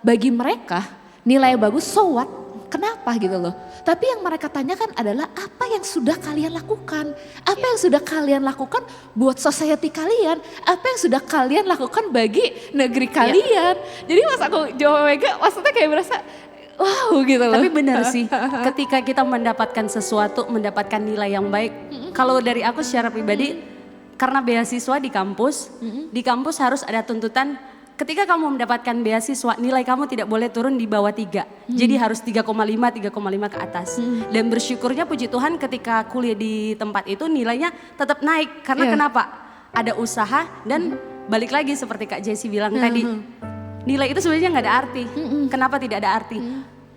Speaker 1: bagi mereka nilai bagus so what? Kenapa gitu loh. Tapi yang mereka tanyakan adalah apa yang sudah kalian lakukan. Apa yang sudah kalian lakukan buat society kalian. Apa yang sudah kalian lakukan bagi negeri kalian. Jadi pas aku jawab Mega maksudnya kayak berasa wow gitu loh.
Speaker 4: Tapi benar sih, ketika kita mendapatkan sesuatu, mendapatkan nilai yang baik. Kalau dari aku secara pribadi, karena beasiswa di kampus harus ada tuntutan. Ketika kamu mendapatkan beasiswa, nilai kamu tidak boleh turun di bawah 3. Jadi harus 3,5 ke atas. Dan bersyukurnya puji Tuhan ketika kuliah di tempat itu nilainya tetap naik. Karena kenapa? Ada usaha dan balik lagi seperti Kak Jessie bilang tadi. Nilai itu sebenarnya nggak ada arti. Kenapa tidak ada arti?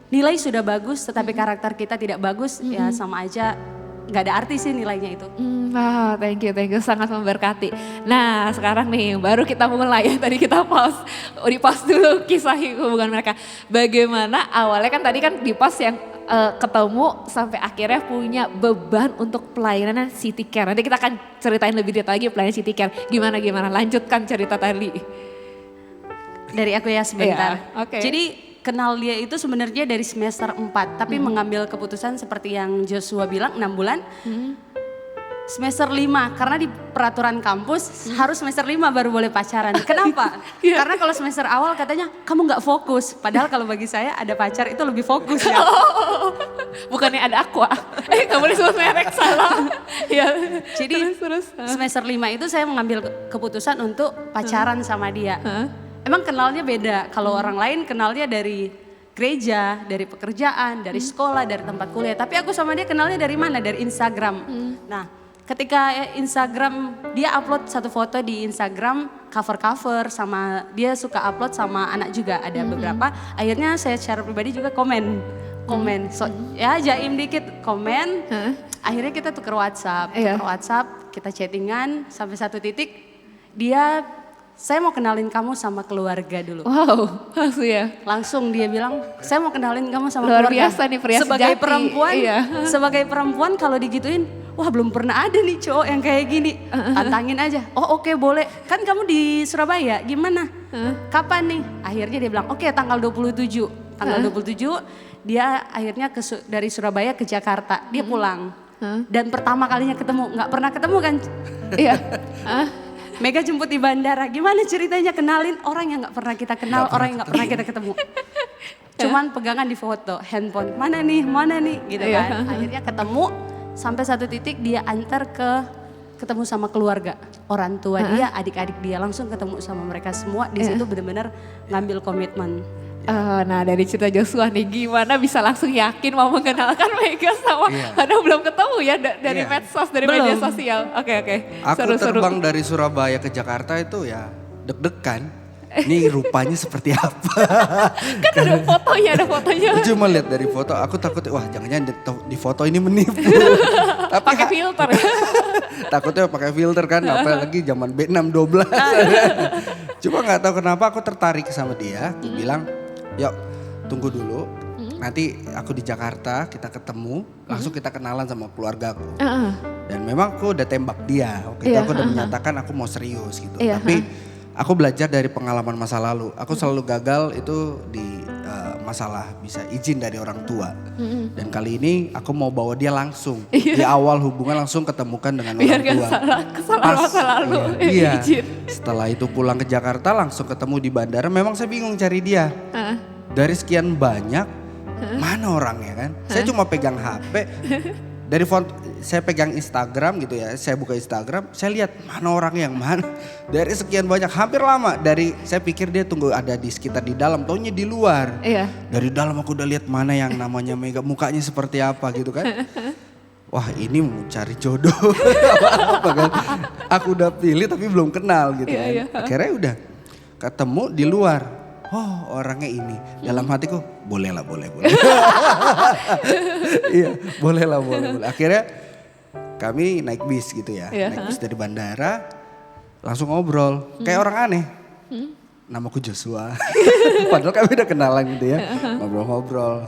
Speaker 4: Nilai sudah bagus tetapi karakter kita tidak bagus, ya sama aja nggak ada arti sih nilainya itu.
Speaker 1: Wow, thank you, sangat memberkati. Nah sekarang nih baru kita mulai ya, tadi kita di pause dulu kisah hubungan mereka. Bagaimana awalnya kan tadi kan di pause yang ketemu sampai akhirnya punya beban untuk pelayanan City Care. Nanti kita akan ceritain lebih detail lagi pelayanan City Care. Gimana, lanjutkan cerita tadi.
Speaker 4: Dari aku ya sebentar.
Speaker 1: Oke.
Speaker 4: Jadi kenal dia itu sebenarnya dari semester 4. Tapi mengambil keputusan seperti yang Joshua bilang 6 bulan. Semester 5, karena di peraturan kampus harus semester 5 baru boleh pacaran. Kenapa? Karena kalau semester awal katanya kamu gak fokus. Padahal kalau bagi saya ada pacar itu lebih fokus ya.
Speaker 1: Bukannya ada aqua. Gak boleh sebut merek, salah. Ya.
Speaker 4: Jadi semester 5 itu saya mengambil keputusan untuk pacaran sama dia. Emang kenalnya beda. Kalau orang lain kenalnya dari gereja, dari pekerjaan, dari sekolah, dari tempat kuliah. Tapi aku sama dia kenalnya dari mana? Dari Instagram. Nah, ketika Instagram, dia upload satu foto di Instagram, cover-cover sama, dia suka upload sama anak juga, ada beberapa. Akhirnya saya secara pribadi juga komen. So, ya jaim dikit komen. Akhirnya kita tuker WhatsApp, kita chattingan sampai satu titik saya mau kenalin kamu sama keluarga dulu.
Speaker 1: Wow, langsung ya.
Speaker 4: Langsung dia bilang, saya mau kenalin kamu sama
Speaker 1: Luar
Speaker 4: keluarga.
Speaker 1: biasa nih, pria
Speaker 4: sebagai
Speaker 1: sejati.
Speaker 4: perempuan,
Speaker 1: Iya.
Speaker 4: sebagai perempuan kalau digituin, wah belum pernah ada nih cowok yang kayak gini. Tantangin aja. Oh oke, boleh. Kan kamu di Surabaya, gimana? Kapan nih? Akhirnya dia bilang, oke, tanggal 27. Tanggal 27 dia akhirnya dari Surabaya ke Jakarta. Dia pulang. Dan pertama kalinya ketemu, nggak pernah ketemu kan?
Speaker 1: Iya.
Speaker 4: Mega jemput di bandara, gimana ceritanya kenalin orang yang nggak pernah kita kenal, orang yang nggak pernah kita ketemu. Cuman pegangan di foto, handphone, mana nih, gitu kan. Akhirnya ketemu, sampai satu titik dia antar ketemu sama keluarga. Orang tua dia, adik-adik dia, langsung ketemu sama mereka semua. Di situ benar-benar ngambil komitmen.
Speaker 1: Nah dari cerita Joshua nih, gimana bisa langsung yakin mau mengenalkan Mega sama, padahal belum ketemu ya dari medsos, dari media sosial. Oke.
Speaker 5: Aku terbang dari Surabaya ke Jakarta itu ya deg-degan. Ini rupanya seperti apa?
Speaker 1: Kan ada fotonya.
Speaker 5: Aku cuma lihat dari foto, aku takut wah jangan-jangan di foto ini menipu. Tapi
Speaker 1: Pakai filter ya.
Speaker 5: Takutnya pakai filter kan, apalagi zaman B612. Cuma nggak tahu kenapa aku tertarik sama dia. Aku bilang, yuk tunggu dulu. Nanti aku di Jakarta, kita ketemu, langsung kita kenalan sama keluargaku. Dan memang aku udah tembak dia. Waktu itu aku udah menyatakan aku mau serius gitu. Tapi aku belajar dari pengalaman masa lalu. Aku selalu gagal itu di masalah bisa izin dari orang tua. Dan kali ini aku mau bawa dia langsung. Di awal hubungan langsung ketemukan dengan
Speaker 1: Biar
Speaker 5: orang tua.
Speaker 1: gak salah kesalahan masa lalu.
Speaker 5: Iya.
Speaker 1: Izin.
Speaker 5: Setelah itu pulang ke Jakarta langsung ketemu di bandara. Memang saya bingung cari dia. Dari sekian banyak, mana orangnya kan? Saya cuma pegang HP. Dari saya pegang Instagram gitu ya, saya buka Instagram, saya lihat mana orang yang mana. Dari sekian banyak, hampir lama. Saya pikir dia tunggu ada di sekitar di dalam, taunya di luar.
Speaker 1: Iya.
Speaker 5: Dari dalam aku udah lihat mana yang namanya Mega, mukanya seperti apa gitu kan. Wah ini mau cari jodoh apa kan. Aku udah pilih tapi belum kenal gitu kan. Akhirnya udah ketemu di luar. Oh orangnya ini. Dalam hatiku boleh. Iya boleh. Akhirnya kami naik bis gitu ya. Naik bis dari bandara langsung ngobrol. Kayak orang aneh. Namaku Joshua. Padahal kami udah kenalan gitu ya. Ngobrol-ngobrol.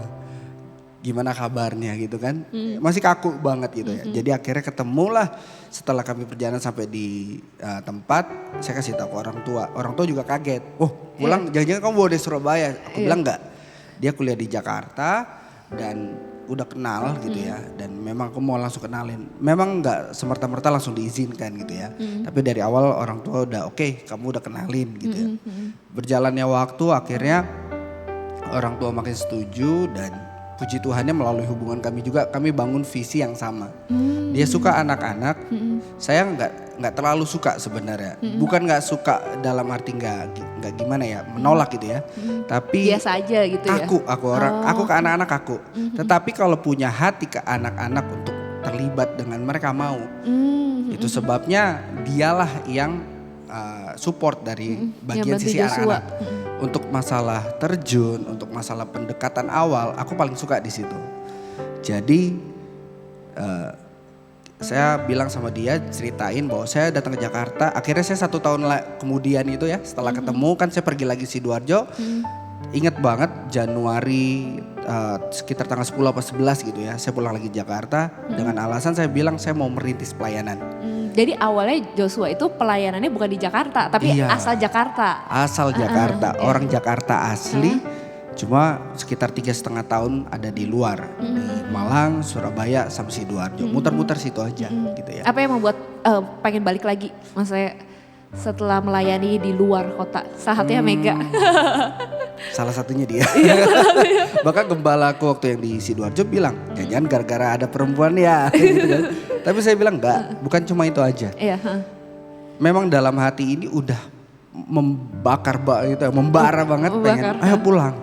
Speaker 5: Gimana kabarnya gitu kan. Masih kaku banget gitu ya. Jadi akhirnya ketemulah setelah kami perjalanan sampai di tempat. Saya kasih tahu ke orang tua. Orang tua juga kaget. Oh pulang jangan-jangan kamu bawa dari Surabaya. Aku bilang enggak. Dia kuliah di Jakarta dan udah kenal gitu ya. Dan memang aku mau langsung kenalin. Memang enggak semerta-merta langsung diizinkan gitu ya. Tapi dari awal orang tua udah oke, kamu udah kenalin gitu ya. Berjalannya waktu akhirnya orang tua makin setuju dan puji Tuhannya melalui hubungan kami juga kami bangun visi yang sama. Dia suka anak-anak, saya nggak terlalu suka sebenarnya. Bukan nggak suka dalam arti nggak gimana ya, menolak gitu ya. Tapi
Speaker 1: biasa aja gitu ya.
Speaker 5: Aku ke anak-anak aku. Tetapi kalau punya hati ke anak-anak untuk terlibat dengan mereka mau. Itu sebabnya dialah yang support dari bagian sisi anak-anak. Untuk masalah terjun, untuk masalah pendekatan awal, aku paling suka di situ. Jadi saya bilang sama dia, ceritain bahwa saya datang ke Jakarta. Akhirnya saya 1 tahun kemudian itu ya, setelah ketemu kan saya pergi lagi Sidoarjo. Ingat banget Januari sekitar tanggal 10 atau 11 gitu ya. Saya pulang lagi Jakarta dengan alasan saya bilang saya mau merintis pelayanan.
Speaker 1: Jadi awalnya Joshua itu pelayanannya bukan di Jakarta, tapi asal Jakarta.
Speaker 5: Asal Jakarta, orang Jakarta asli. Cuma sekitar 3,5 tahun ada di luar. Di Malang, Surabaya, sama Sidoarjo. Muter-muter situ aja gitu ya.
Speaker 1: Apa yang membuat pengen balik lagi? Maksudnya setelah melayani di luar kota, saatnya Mega.
Speaker 5: Salah satunya dia. Bahkan gembala aku waktu yang di Sidoarjo bilang, jangan gara-gara ada perempuan ya. Gitu kan. Tapi saya bilang enggak, bukan cuma itu aja. Memang dalam hati ini udah membara banget pengen, ayo pulang.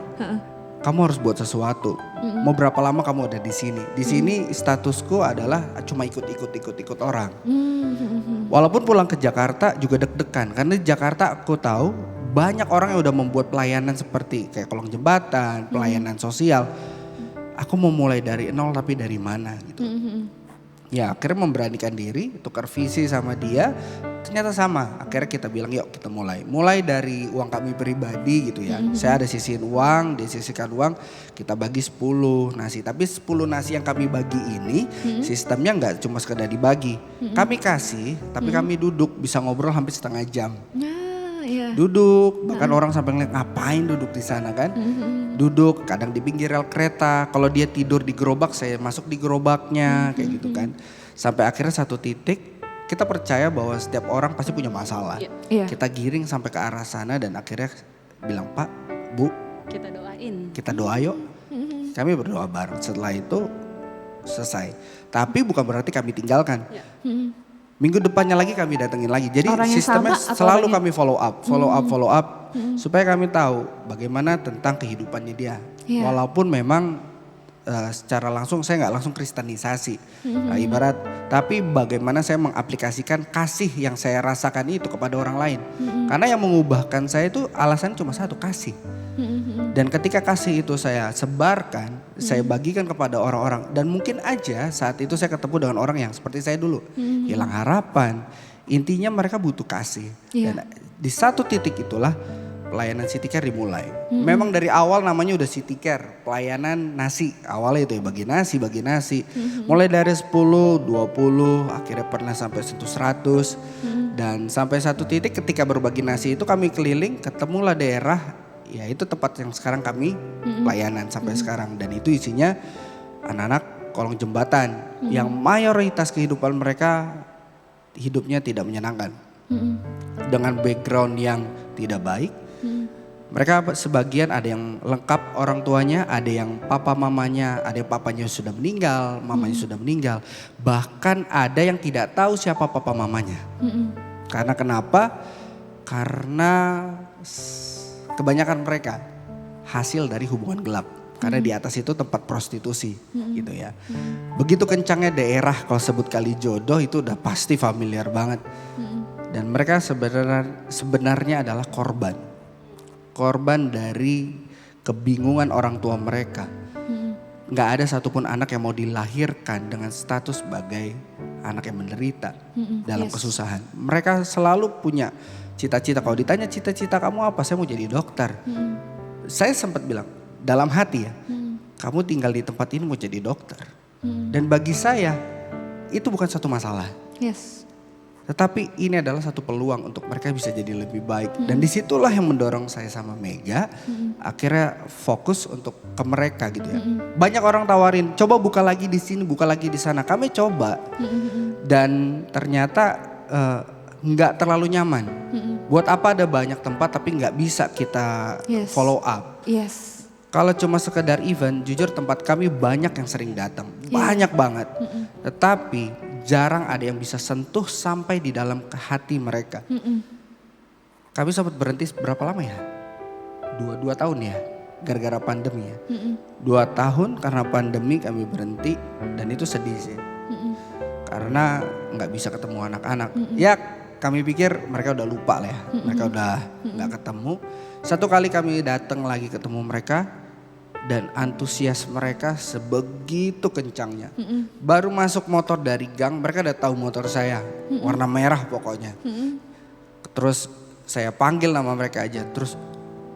Speaker 5: Kamu harus buat sesuatu. Mau berapa lama kamu ada di sini? Di sini statusku adalah cuma ikut orang. Walaupun pulang ke Jakarta juga deg-degan. Karena di Jakarta aku tahu banyak orang yang udah membuat pelayanan seperti kayak kolong jembatan, pelayanan sosial. Aku mau mulai dari nol tapi dari mana gitu. Ya akhirnya memberanikan diri, tukar visi sama dia. ternyata sama. Akhirnya kita bilang yuk kita mulai. Mulai dari uang kami pribadi gitu ya. Saya ada sisihin uang, dia sisihkan uang, kita bagi 10 nasi. Tapi 10 nasi yang kami bagi ini sistemnya nggak cuma sekedar dibagi. Kami kasih, tapi kami duduk bisa ngobrol hampir setengah jam.
Speaker 1: Iya.
Speaker 5: Duduk, bahkan orang sampai ngeliat ngapain duduk di sana kan. Duduk, kadang di pinggir rel kereta. Kalau dia tidur di gerobak, saya masuk di gerobaknya kayak gitu kan. Sampai akhirnya satu titik kita percaya bahwa setiap orang pasti punya masalah.
Speaker 1: Iya.
Speaker 5: Kita giring sampai ke arah sana dan akhirnya bilang, Pak, Bu,
Speaker 4: Kita doain.
Speaker 5: kita doa yuk. Kami berdoa bareng. Setelah itu selesai. Tapi bukan berarti kami tinggalkan. Minggu depannya lagi kami datengin lagi. Jadi
Speaker 1: Orang yang
Speaker 5: sistemnya
Speaker 1: sama atau
Speaker 5: selalu
Speaker 1: orang yang-
Speaker 5: kami follow up. Supaya kami tahu bagaimana tentang kehidupannya dia.
Speaker 1: Iya.
Speaker 5: Walaupun memang secara langsung saya nggak langsung kristenisasi. Ibarat, tapi bagaimana saya mengaplikasikan kasih yang saya rasakan itu kepada orang lain. Karena yang mengubahkan saya itu alasan cuma satu, kasih. Dan ketika kasih itu saya sebarkan, saya bagikan kepada orang-orang. Dan mungkin aja saat itu saya ketemu dengan orang yang seperti saya dulu. Hilang harapan. Intinya mereka butuh kasih.
Speaker 1: Iya.
Speaker 5: Dan di satu titik itulah pelayanan City Care dimulai. Memang dari awal namanya udah City Care. Pelayanan nasi. Awalnya itu ya bagi nasi. Mulai dari 10, 20, akhirnya pernah sampai sentuh 100. Dan sampai satu titik ketika berbagi nasi itu kami keliling, ketemulah daerah. Ya itu tempat yang sekarang kami pelayanan sampai sekarang. Dan itu isinya anak-anak kolong jembatan. Yang mayoritas kehidupan mereka hidupnya tidak menyenangkan. Dengan background yang tidak baik. Mereka sebagian ada yang lengkap orang tuanya, ada yang papa mamanya, ada yang papanya sudah meninggal, mamanya sudah meninggal. Bahkan ada yang tidak tahu siapa papa mamanya. Karena kenapa? Karena kebanyakan mereka hasil dari hubungan gelap. Karena di atas itu tempat prostitusi gitu ya. Begitu kencangnya daerah kalau sebut kali jodoh itu udah pasti familiar banget. Dan mereka sebenarnya adalah korban. Korban dari kebingungan orang tua mereka. Gak ada satupun anak yang mau dilahirkan dengan status sebagai anak yang menderita dalam kesusahan. Mereka selalu punya cita-cita. Kalau ditanya cita-cita kamu apa? Saya mau jadi dokter. Saya sempat bilang dalam hati ya, kamu tinggal di tempat ini mau jadi dokter. Dan bagi saya itu bukan satu masalah.
Speaker 1: Yes.
Speaker 5: Tetapi ini adalah satu peluang untuk mereka bisa jadi lebih baik. Dan disitulah yang mendorong saya sama Mega akhirnya fokus untuk ke mereka gitu ya. Banyak orang tawarin, coba buka lagi di sini, buka lagi di sana. Kami coba dan ternyata nggak terlalu nyaman. Buat apa ada banyak tempat tapi nggak bisa kita follow up.
Speaker 1: Yes.
Speaker 5: Kalau cuma sekedar event, jujur tempat kami banyak yang sering datang. Banyak banget. Tetapi jarang ada yang bisa sentuh sampai di dalam hati mereka. Kami sempat berhenti berapa lama ya? Dua tahun ya, gara-gara pandemi ya. 2 tahun karena pandemi kami berhenti dan itu sedih sih. Karena nggak bisa ketemu anak-anak. Ya kami pikir mereka udah lupa lah ya, mereka udah nggak ketemu. Satu kali kami datang lagi ketemu mereka dan antusias mereka sebegitu kencangnya. Baru masuk motor dari gang, mereka udah tahu motor saya, warna merah pokoknya. Terus saya panggil nama mereka aja, terus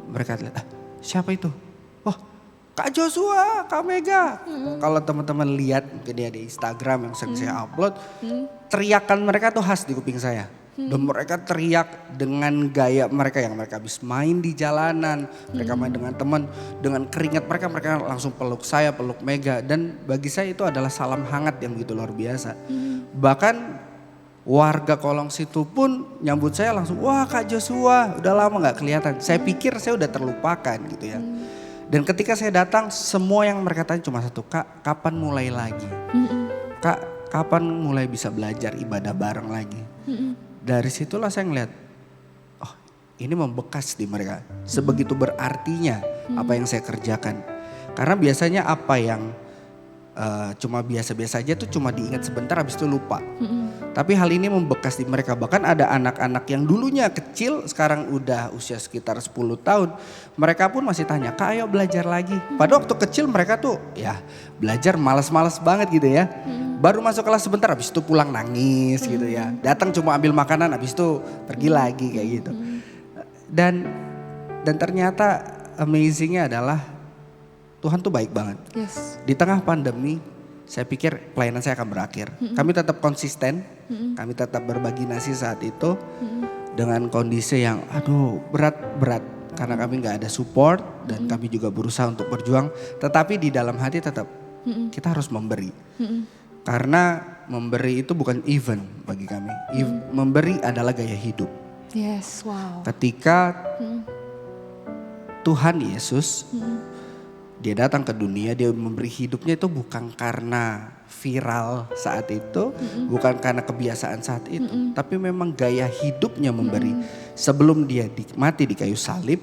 Speaker 5: mereka lihat, siapa itu? Wah, Kak Joshua, Kak Mega. Kalau teman-teman lihat mungkin dia di Instagram yang sering saya upload, teriakan mereka tuh khas di kuping saya. Dan mereka teriak dengan gaya mereka yang mereka habis main di jalanan, mereka main dengan teman, dengan keringat mereka langsung peluk saya, peluk Mega. Dan bagi saya itu adalah salam hangat yang begitu luar biasa. Bahkan warga kolong situ pun nyambut saya langsung, wah Kak Joshua udah lama gak kelihatan. Saya pikir saya udah terlupakan gitu ya. Dan ketika saya datang semua yang mereka tanya cuma satu, Kak kapan mulai lagi? Kak kapan mulai bisa belajar ibadah bareng lagi? Dari situlah saya ngeliat, oh ini membekas di mereka. Sebegitu berartinya apa yang saya kerjakan. Karena biasanya apa yang cuma biasa-biasa aja tuh cuma diingat sebentar habis itu lupa. Tapi hal ini membekas di mereka. Bahkan ada anak-anak yang dulunya kecil sekarang udah usia sekitar 10 tahun. Mereka pun masih tanya, Kak ayo belajar lagi. Pada waktu kecil mereka tuh ya belajar malas-malas banget gitu ya. baru masuk kelas sebentar habis itu pulang nangis gitu ya. Datang cuma ambil makanan habis itu pergi lagi kayak gitu. Dan ternyata amazingnya adalah Tuhan tuh baik banget.
Speaker 1: Yes.
Speaker 5: Di tengah pandemi saya pikir pelayanan saya akan berakhir. Kami tetap konsisten, kami tetap berbagi nasi saat itu dengan kondisi yang berat karena kami nggak ada support dan kami juga berusaha untuk berjuang. Tetapi di dalam hati tetap kita harus memberi. Karena memberi itu bukan event bagi kami. Memberi adalah gaya hidup.
Speaker 1: Yes, wow.
Speaker 5: Ketika Tuhan Yesus dia datang ke dunia, dia memberi hidupnya itu bukan karena viral saat itu, bukan karena kebiasaan saat itu, tapi memang gaya hidupnya memberi. Sebelum dia mati di kayu salib,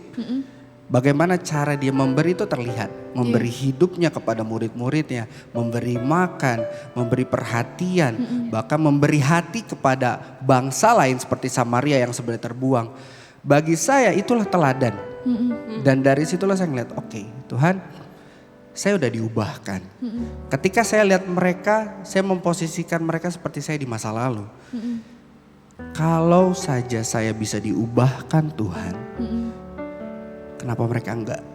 Speaker 5: bagaimana cara dia memberi itu terlihat. Memberi hidupnya kepada murid-muridnya, memberi makan, memberi perhatian, bahkan memberi hati kepada bangsa lain seperti Samaria yang sebenarnya terbuang. Bagi saya itulah teladan. Dan dari situlah saya ngeliat, oke, Tuhan, saya udah diubahkan. Ketika saya lihat mereka, saya memposisikan mereka seperti saya di masa lalu. Kalau saja saya bisa diubahkan Tuhan, kenapa mereka enggak?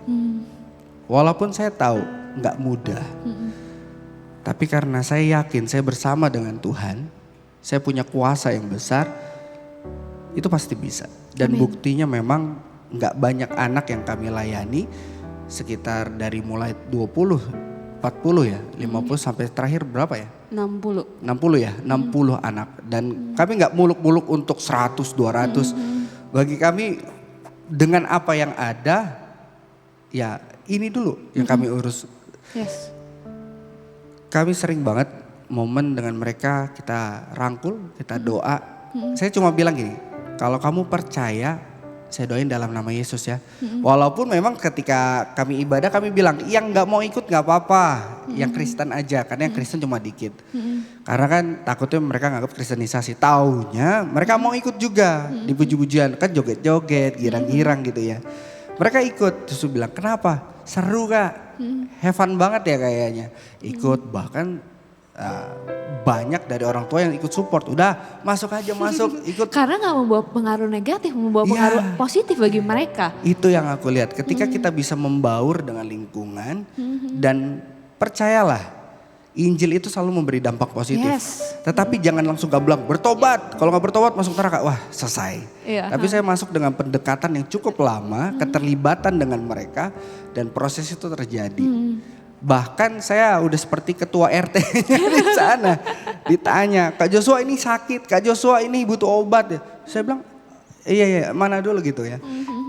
Speaker 5: Walaupun saya tahu enggak mudah. Tapi karena saya yakin saya bersama dengan Tuhan, saya punya kuasa yang besar, itu pasti bisa. Dan buktinya memang enggak banyak anak yang kami layani. Sekitar dari mulai 20, 40 ya, 50 sampai terakhir berapa ya?
Speaker 4: 60.
Speaker 5: 60 ya, 60 anak. Dan kami gak muluk-muluk untuk 100, 200. Bagi kami dengan apa yang ada, ya ini dulu yang kami urus.
Speaker 1: Yes.
Speaker 5: Kami sering banget momen dengan mereka, kita rangkul, kita doa. Saya cuma bilang gini, kalau kamu percaya, saya doain dalam nama Yesus ya. Walaupun memang ketika kami ibadah kami bilang yang gak mau ikut gak apa-apa. Yang Kristen aja karena yang Kristen cuma dikit. Karena kan takutnya mereka nganggap kristenisasi. Taunya mereka mau ikut juga di puji-pujian. Kan joget-joget, girang-girang gitu ya. Mereka ikut terus bilang kenapa? Seru kak, have fun banget ya kayaknya. Ikut bahkan banyak dari orang tua yang ikut support. Udah masuk aja masuk ikut.
Speaker 1: Karena gak membawa pengaruh negatif, membawa pengaruh positif bagi mereka.
Speaker 5: Itu yang aku lihat ketika kita bisa membaur dengan lingkungan dan percayalah Injil itu selalu memberi dampak positif.
Speaker 1: Yes.
Speaker 5: Tetapi jangan langsung gamblang bertobat. Kalau gak bertobat masuk neraka, wah selesai.
Speaker 1: Iya.
Speaker 5: Tapi saya masuk dengan pendekatan yang cukup lama, keterlibatan dengan mereka dan proses itu terjadi. Bahkan saya udah seperti ketua RT-nya di sana. Ditanya, Kak Joshua ini sakit, Kak Joshua ini butuh obat. Saya bilang, iya mana dulu gitu ya.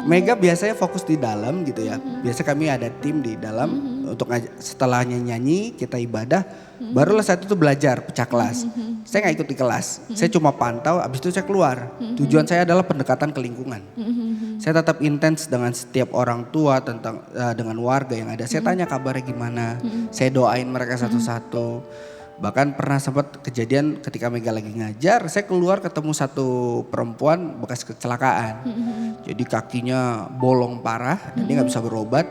Speaker 5: Mega biasanya fokus di dalam gitu ya. Biasa kami ada tim di dalam untuk setelahnya nyanyi, kita ibadah. Barulah saat itu belajar pecah kelas. Saya gak ikut di kelas, saya cuma pantau, abis itu saya keluar. Tujuan saya adalah pendekatan ke lingkungan. Saya tetap intens dengan setiap orang tua dengan warga yang ada. Saya tanya kabarnya gimana, saya doain mereka satu-satu. Bahkan pernah sempat kejadian ketika Mega lagi ngajar, saya keluar ketemu satu perempuan bekas kecelakaan. Jadi kakinya bolong parah dan dia gak bisa berobat.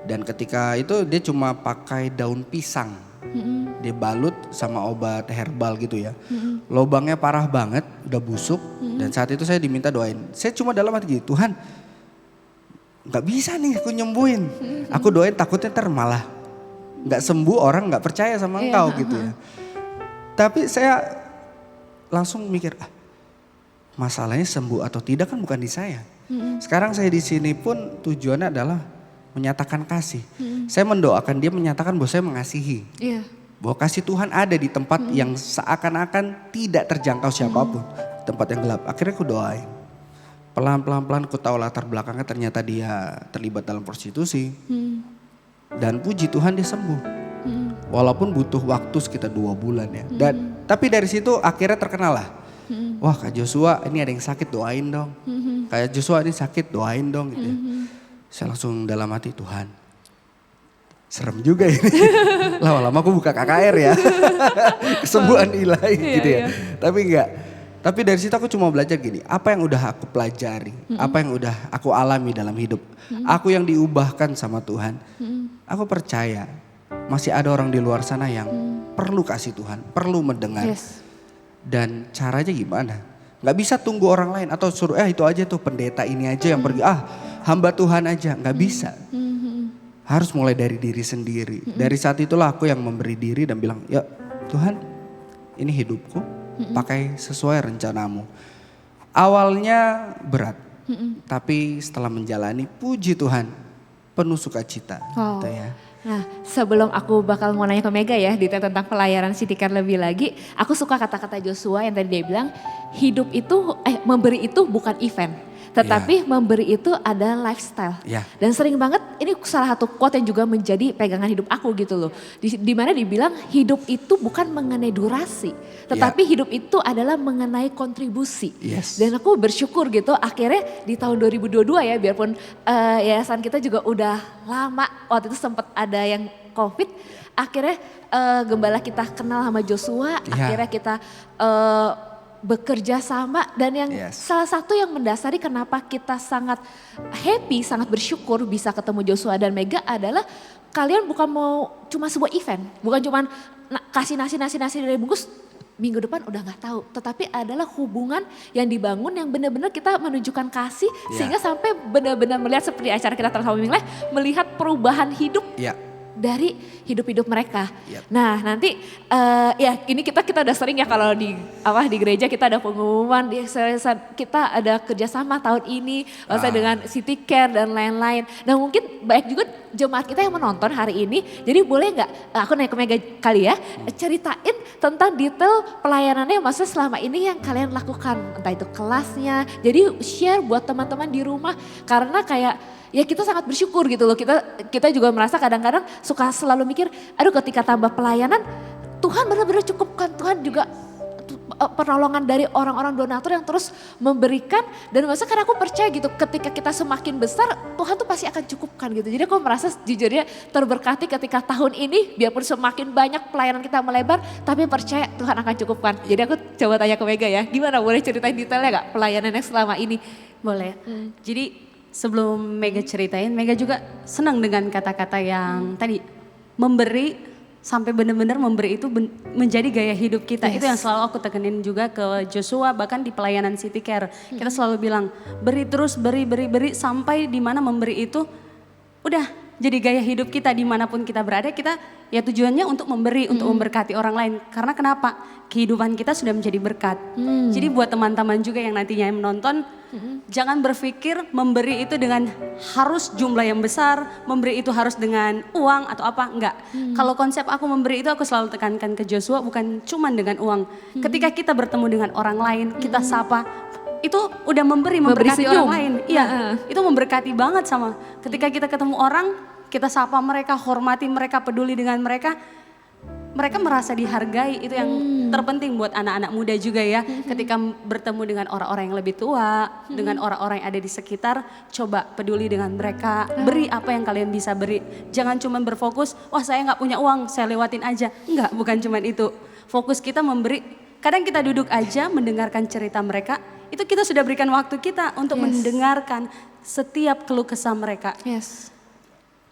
Speaker 5: Dan ketika itu dia cuma pakai daun pisang. Dia balut sama obat herbal gitu ya. Lobangnya parah banget, udah busuk. Dan saat itu saya diminta doain. Saya cuma dalam hati gini, Tuhan gak bisa nih aku nyembuhin. Aku doain takutnya ntar malah gak sembuh, orang gak percaya sama engkau gitu ya. Tapi saya langsung mikir, masalahnya sembuh atau tidak kan bukan di saya. Sekarang saya di sini pun tujuannya adalah menyatakan kasih. Saya mendoakan dia menyatakan bahwa saya mengasihi. Bahwa kasih Tuhan ada di tempat yang seakan-akan tidak terjangkau siapapun. Tempat yang gelap. Akhirnya aku doain. Pelan-pelan aku tahu latar belakangnya ternyata dia terlibat dalam prostitusi. Dan puji Tuhan dia sembuh. Walaupun butuh waktu sekitar 2 bulan ya. Tapi dari situ akhirnya terkenal lah. Wah Kak Joshua ini ada yang sakit doain dong. Kak Joshua ini sakit doain dong gitu ya. Saya langsung dalam hati Tuhan. Serem juga ini. Lama-lama aku buka KKR ya. Kesembuhan ilahi gitu ya. Tapi enggak. Tapi dari situ aku cuma belajar gini. Apa yang udah aku pelajari. Apa yang udah aku alami dalam hidup. Aku yang diubahkan sama Tuhan. Aku percaya masih ada orang di luar sana yang perlu kasih Tuhan, perlu mendengar.
Speaker 1: Yes.
Speaker 5: Dan caranya gimana? Gak bisa tunggu orang lain atau suruh itu aja tuh pendeta ini aja yang pergi. Hamba Tuhan aja, gak bisa. Harus mulai dari diri sendiri. Dari saat itulah aku yang memberi diri dan bilang, ya Tuhan ini hidupku, pakai sesuai rencanamu. Awalnya berat, tapi setelah menjalani puji Tuhan penuh sukacita.
Speaker 1: Wow.
Speaker 5: Gitu ya.
Speaker 1: Nah, sebelum aku bakal mau nanya ke Mega ya detail tentang pelayanan City Care lebih lagi, aku suka kata-kata Joshua yang tadi dia bilang, hidup itu memberi itu bukan event, tetapi memberi itu ada lifestyle.
Speaker 5: Ya.
Speaker 1: Dan sering banget ini salah satu quote yang juga menjadi pegangan hidup aku gitu loh. Di mana dibilang hidup itu bukan mengenai durasi, tetapi hidup itu adalah mengenai kontribusi.
Speaker 5: Yes.
Speaker 1: Dan aku bersyukur gitu akhirnya di tahun 2022 ya, biarpun yayasan kita juga udah lama, waktu itu sempat ada yang COVID, akhirnya gembala kita kenal sama Joshua, akhirnya kita bekerja sama, dan yang salah satu yang mendasari kenapa kita sangat happy, sangat bersyukur bisa ketemu Joshua dan Mega adalah kalian bukan mau cuma sebuah event, bukan cuma kasih nasi dari bungkus, minggu depan udah gak tahu, tetapi adalah hubungan yang dibangun yang benar-benar kita menunjukkan kasih sehingga sampai benar-benar melihat seperti acara kita Transforming Life, melihat perubahan hidup dari hidup-hidup mereka. Nah nanti ya ini kita udah sering ya kalau di gereja kita ada pengumuman, kita ada kerjasama tahun ini dengan City Care dan lain-lain. Nah mungkin banyak juga jemaat kita yang menonton hari ini, jadi boleh nggak aku naik ke Mega kali ya, ceritain tentang detail pelayanannya maksudnya selama ini yang kalian lakukan, entah itu kelasnya, jadi share buat teman-teman di rumah, karena kayak ya kita sangat bersyukur gitu loh, kita juga merasa kadang-kadang suka selalu mikir, aduh ketika tambah pelayanan Tuhan benar-benar cukupkan, Tuhan juga pertolongan dari orang-orang donatur yang terus memberikan, dan masa karena aku percaya gitu ketika kita semakin besar Tuhan tuh pasti akan cukupkan gitu. Jadi aku merasa jujurnya terberkati ketika tahun ini biarpun semakin banyak pelayanan kita melebar, tapi percaya Tuhan akan cukupkan. Jadi aku coba tanya ke Mega ya, gimana, boleh ceritain detailnya gak pelayanannya selama ini?
Speaker 4: Boleh. Jadi sebelum Mega ceritain, Mega juga senang dengan kata-kata yang tadi, memberi sampai benar-benar memberi itu menjadi gaya hidup kita. Itu yang selalu aku tekenin juga ke Joshua, bahkan di pelayanan City Care. Kita selalu bilang, beri terus, beri sampai di mana memberi itu udah jadi gaya hidup kita dimanapun kita berada. Kita ya tujuannya untuk memberi, untuk memberkati orang lain. Karena kenapa? Kehidupan kita sudah menjadi berkat. Jadi buat teman-teman juga yang nantinya menonton, jangan berpikir memberi itu dengan harus jumlah yang besar, memberi itu harus dengan uang atau apa, enggak. Kalau konsep aku memberi itu aku selalu tekankan ke Joshua, bukan cuman dengan uang. Ketika kita bertemu dengan orang lain, kita sapa, itu udah memberkati orang lain. Iya, itu memberkati banget sama. Ketika kita ketemu orang, kita sapa mereka, hormati mereka, peduli dengan mereka merasa dihargai. Itu yang terpenting buat anak-anak muda juga ya. Ketika bertemu dengan orang-orang yang lebih tua, dengan orang-orang yang ada di sekitar, coba peduli dengan mereka, beri apa yang kalian bisa beri. Jangan cuma berfokus, wah saya nggak punya uang, saya lewatin aja. Enggak, bukan cuma itu. Fokus kita memberi. Kadang kita duduk aja mendengarkan cerita mereka, itu kita sudah berikan waktu kita untuk mendengarkan setiap keluh kesah mereka.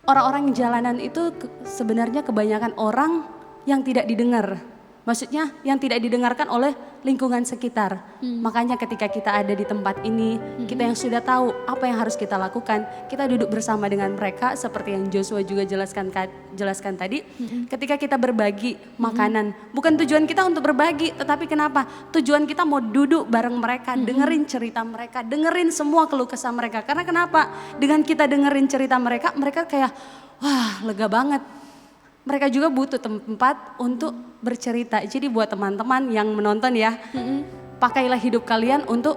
Speaker 4: Orang-orang jalanan itu sebenarnya kebanyakan orang yang tidak didengar. Maksudnya yang tidak didengarkan oleh lingkungan sekitar. Makanya ketika kita ada di tempat ini, kita yang sudah tahu apa yang harus kita lakukan, kita duduk bersama dengan mereka seperti yang Joshua juga jelaskan tadi. Ketika kita berbagi makanan, bukan tujuan kita untuk berbagi, tetapi kenapa? Tujuan kita mau duduk bareng mereka, dengerin cerita mereka, dengerin semua keluh kesah mereka. Karena kenapa? Dengan kita dengerin cerita mereka, mereka kayak wah lega banget. Mereka juga butuh tempat untuk bercerita. Jadi buat teman-teman yang menonton ya, pakailah hidup kalian untuk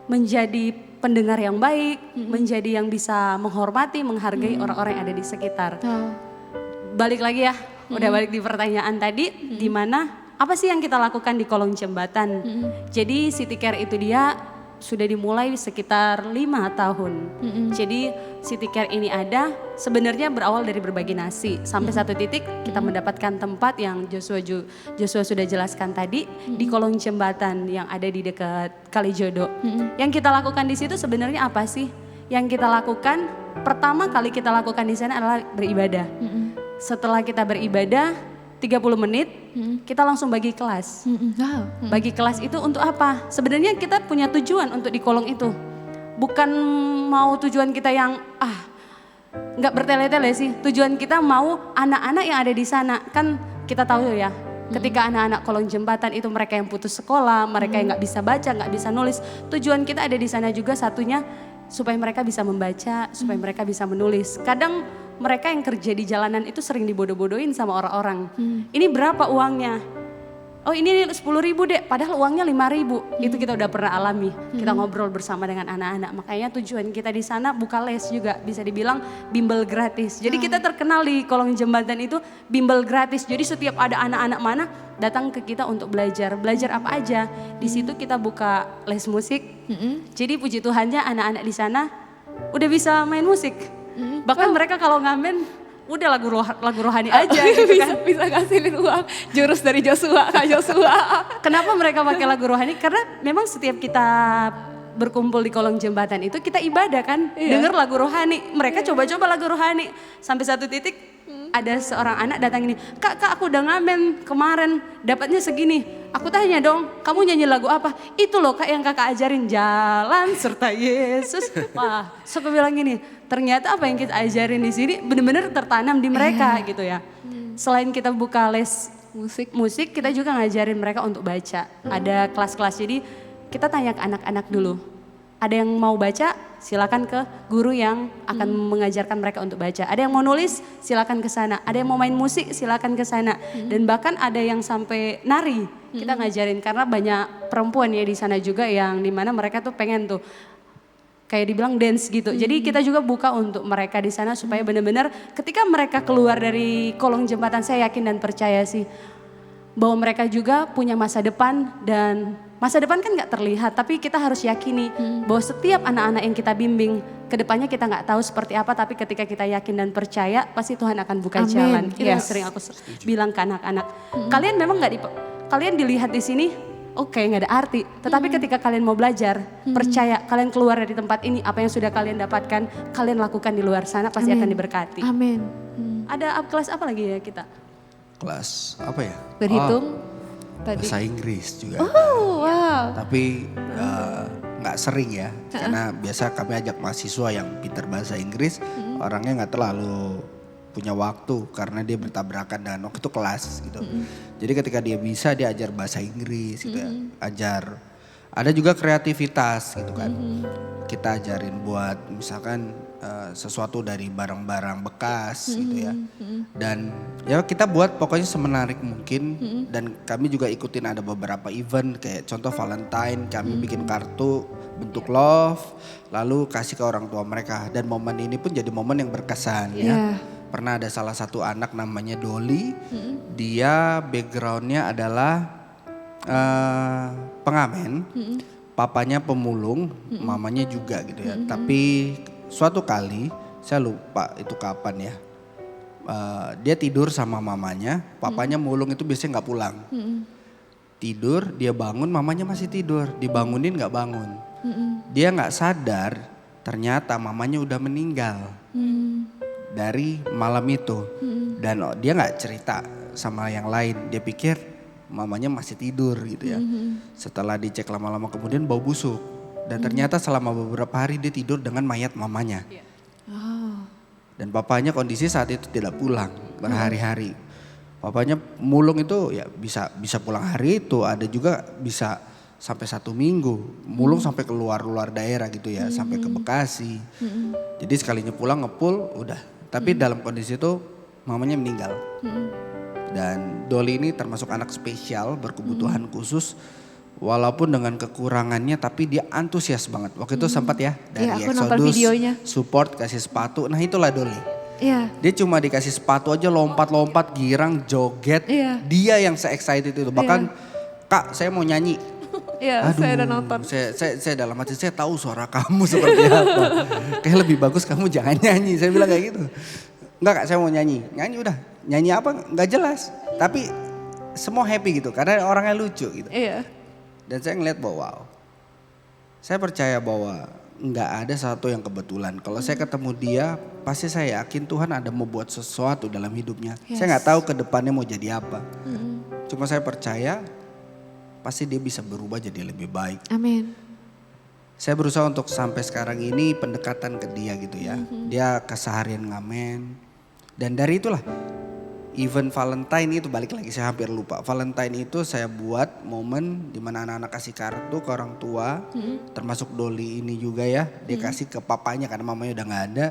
Speaker 4: menjadi pendengar yang baik, menjadi yang bisa menghormati, menghargai orang-orang yang ada di sekitar. Balik lagi ya, udah balik di pertanyaan tadi, di mana apa sih yang kita lakukan di kolong jembatan? Jadi City Care itu dia sudah dimulai sekitar 5 tahun. Jadi City Care ini ada sebenarnya berawal dari berbagi nasi. Sampai satu titik kita mendapatkan tempat yang Joshua sudah jelaskan tadi di kolong jembatan yang ada di dekat Kalijodo. Yang kita lakukan di situ sebenarnya apa sih? Yang kita lakukan, pertama kali kita lakukan di sana adalah beribadah. Setelah kita beribadah, 30 menit kita langsung bagi kelas. Bagi kelas itu untuk apa? Sebenarnya kita punya tujuan untuk di kolong itu. Bukan mau tujuan kita yang nggak bertele-tele sih. Tujuan kita mau anak-anak yang ada di sana. Kan kita tahu ya, ketika anak-anak kolong jembatan itu mereka yang putus sekolah, mereka yang nggak bisa baca, nggak bisa nulis. Tujuan kita ada di sana juga satunya supaya mereka bisa membaca, supaya mereka bisa menulis. Kadang mereka yang kerja di jalanan itu sering dibodoh-bodohin sama orang-orang. Ini berapa uangnya? Oh ini 10.000 dek, padahal uangnya 5.000. Itu kita udah pernah alami. Kita ngobrol bersama dengan anak-anak. Makanya tujuan kita di sana buka les juga, bisa dibilang bimbel gratis. Jadi kita terkenal di kolong jembatan itu bimbel gratis. Jadi setiap ada anak-anak mana datang ke kita untuk belajar. Belajar apa aja? Di situ kita buka les musik. Jadi puji Tuhannya anak-anak di sana udah bisa main musik. Bahkan mereka kalau ngamen udah lagu rohani aja gitu kan.
Speaker 1: Bisa ngasihin uang jurus dari Joshua, Kak Joshua.
Speaker 4: Kenapa mereka pakai lagu rohani? Karena memang setiap kita berkumpul di kolong jembatan itu kita ibadah kan, denger lagu rohani. Mereka coba-coba lagu rohani. Sampai satu titik ada seorang anak datang ini, kak aku udah ngamen kemarin dapatnya segini. Aku tanya dong, kamu nyanyi lagu apa? Itu loh kak yang kakak ajarin, jalan serta Yesus. Wah, so aku bilang gini, ternyata apa yang kita ajarin di sini benar-benar tertanam di mereka gitu ya. Selain kita buka les musik, kita juga ngajarin mereka untuk baca. Ada kelas-kelas, jadi kita tanya ke anak-anak dulu. Ada yang mau baca, silakan ke guru yang akan mengajarkan mereka untuk baca. Ada yang mau nulis, silakan ke sana. Ada yang mau main musik, silakan ke sana. Dan bahkan ada yang sampai nari, kita ngajarin karena banyak perempuan ya di sana juga yang dimana mereka tuh pengen tuh kayak dibilang dance gitu. Jadi kita juga buka untuk mereka di sana supaya benar-benar ketika mereka keluar dari kolong jembatan, saya yakin dan percaya sih bahwa mereka juga punya masa depan. Dan masa depan kan gak terlihat, tapi kita harus yakini bahwa setiap anak-anak yang kita bimbing kedepannya kita gak tahu seperti apa, tapi ketika kita yakin dan percaya pasti Tuhan akan buka jalan. Itu yang sering aku bilang ke anak-anak. Kalian memang kalian dilihat di sini oke, nggak ada arti. Tetapi ketika kalian mau belajar, percaya kalian keluar dari tempat ini, apa yang sudah kalian dapatkan, kalian lakukan di luar sana pasti akan diberkati.
Speaker 1: Amin.
Speaker 4: Ada kelas apa lagi ya kita?
Speaker 5: Kelas apa ya?
Speaker 1: Berhitung tadi.
Speaker 5: Bahasa Inggris juga.
Speaker 1: Oh, wow.
Speaker 5: Tapi nggak sering ya, karena biasa kami ajak mahasiswa yang pintar bahasa Inggris, orangnya nggak terlalu punya waktu karena dia bertabrakan dengan waktu itu kelas gitu. Jadi ketika dia bisa, dia ajar bahasa Inggris gitu ya, ajar. Ada juga kreativitas gitu kan. Kita ajarin buat misalkan sesuatu dari barang-barang bekas gitu ya. Dan ya kita buat pokoknya semenarik mungkin. Dan kami juga ikutin ada beberapa event kayak contoh Valentine, kami bikin kartu bentuk love lalu kasih ke orang tua mereka. Dan momen ini pun jadi momen yang berkesan ya. Pernah ada salah satu anak namanya Dolly, dia backgroundnya adalah pengamen, papanya pemulung, mamanya juga gitu ya. Tapi suatu kali, saya lupa itu kapan ya, dia tidur sama mamanya, papanya mulung itu biasanya nggak pulang. Tidur, dia bangun, mamanya masih tidur, dibangunin nggak bangun. Dia nggak sadar, ternyata mamanya udah meninggal. Dari malam itu. Dan dia gak cerita sama yang lain. Dia pikir mamanya masih tidur gitu ya. Setelah dicek lama-lama kemudian bau busuk. Dan ternyata selama beberapa hari dia tidur dengan mayat mamanya. Dan papanya kondisi saat itu tidak pulang berhari-hari. Papanya mulung itu ya bisa pulang hari itu. Ada juga bisa sampai 1 minggu. Mulung sampai keluar daerah gitu ya. Sampai ke Bekasi. Jadi sekalinya pulang ngepul udah. Tapi dalam kondisi itu mamanya meninggal. Dan Dolly ini termasuk anak spesial berkebutuhan khusus. Walaupun dengan kekurangannya tapi dia antusias banget. Waktu itu sempat ya dari Exodus support kasih sepatu. Nah itulah Dolly. Dia cuma dikasih sepatu aja lompat-lompat girang joget. Dia yang se-excited itu. Bahkan kak saya mau nyanyi.
Speaker 1: Iya, saya udah nonton.
Speaker 5: Saya dalam hati saya tahu suara kamu seperti apa. Kayak lebih bagus kamu jangan nyanyi. Saya bilang kayak gitu. Enggak kak, saya mau nyanyi. Nyanyi udah. Nyanyi apa? Enggak jelas. Tapi semua happy gitu karena orangnya lucu gitu. Dan saya ngeliat bahwa wow. Saya percaya bahwa nggak ada satu yang kebetulan. Kalau saya ketemu dia, pasti saya yakin Tuhan ada mau buat sesuatu dalam hidupnya. Saya nggak tahu ke depannya mau jadi apa. Cuma saya percaya pasti dia bisa berubah jadi lebih baik.
Speaker 1: Amin.
Speaker 5: Saya berusaha untuk sampai sekarang ini pendekatan ke dia gitu ya. Dia keseharian ngamen. Dan dari itulah even Valentine itu, balik lagi saya hampir lupa. Valentine itu saya buat momen dimana anak-anak kasih kartu ke orang tua. Termasuk Doli ini juga ya. Dia kasih ke papanya karena mamanya udah gak ada.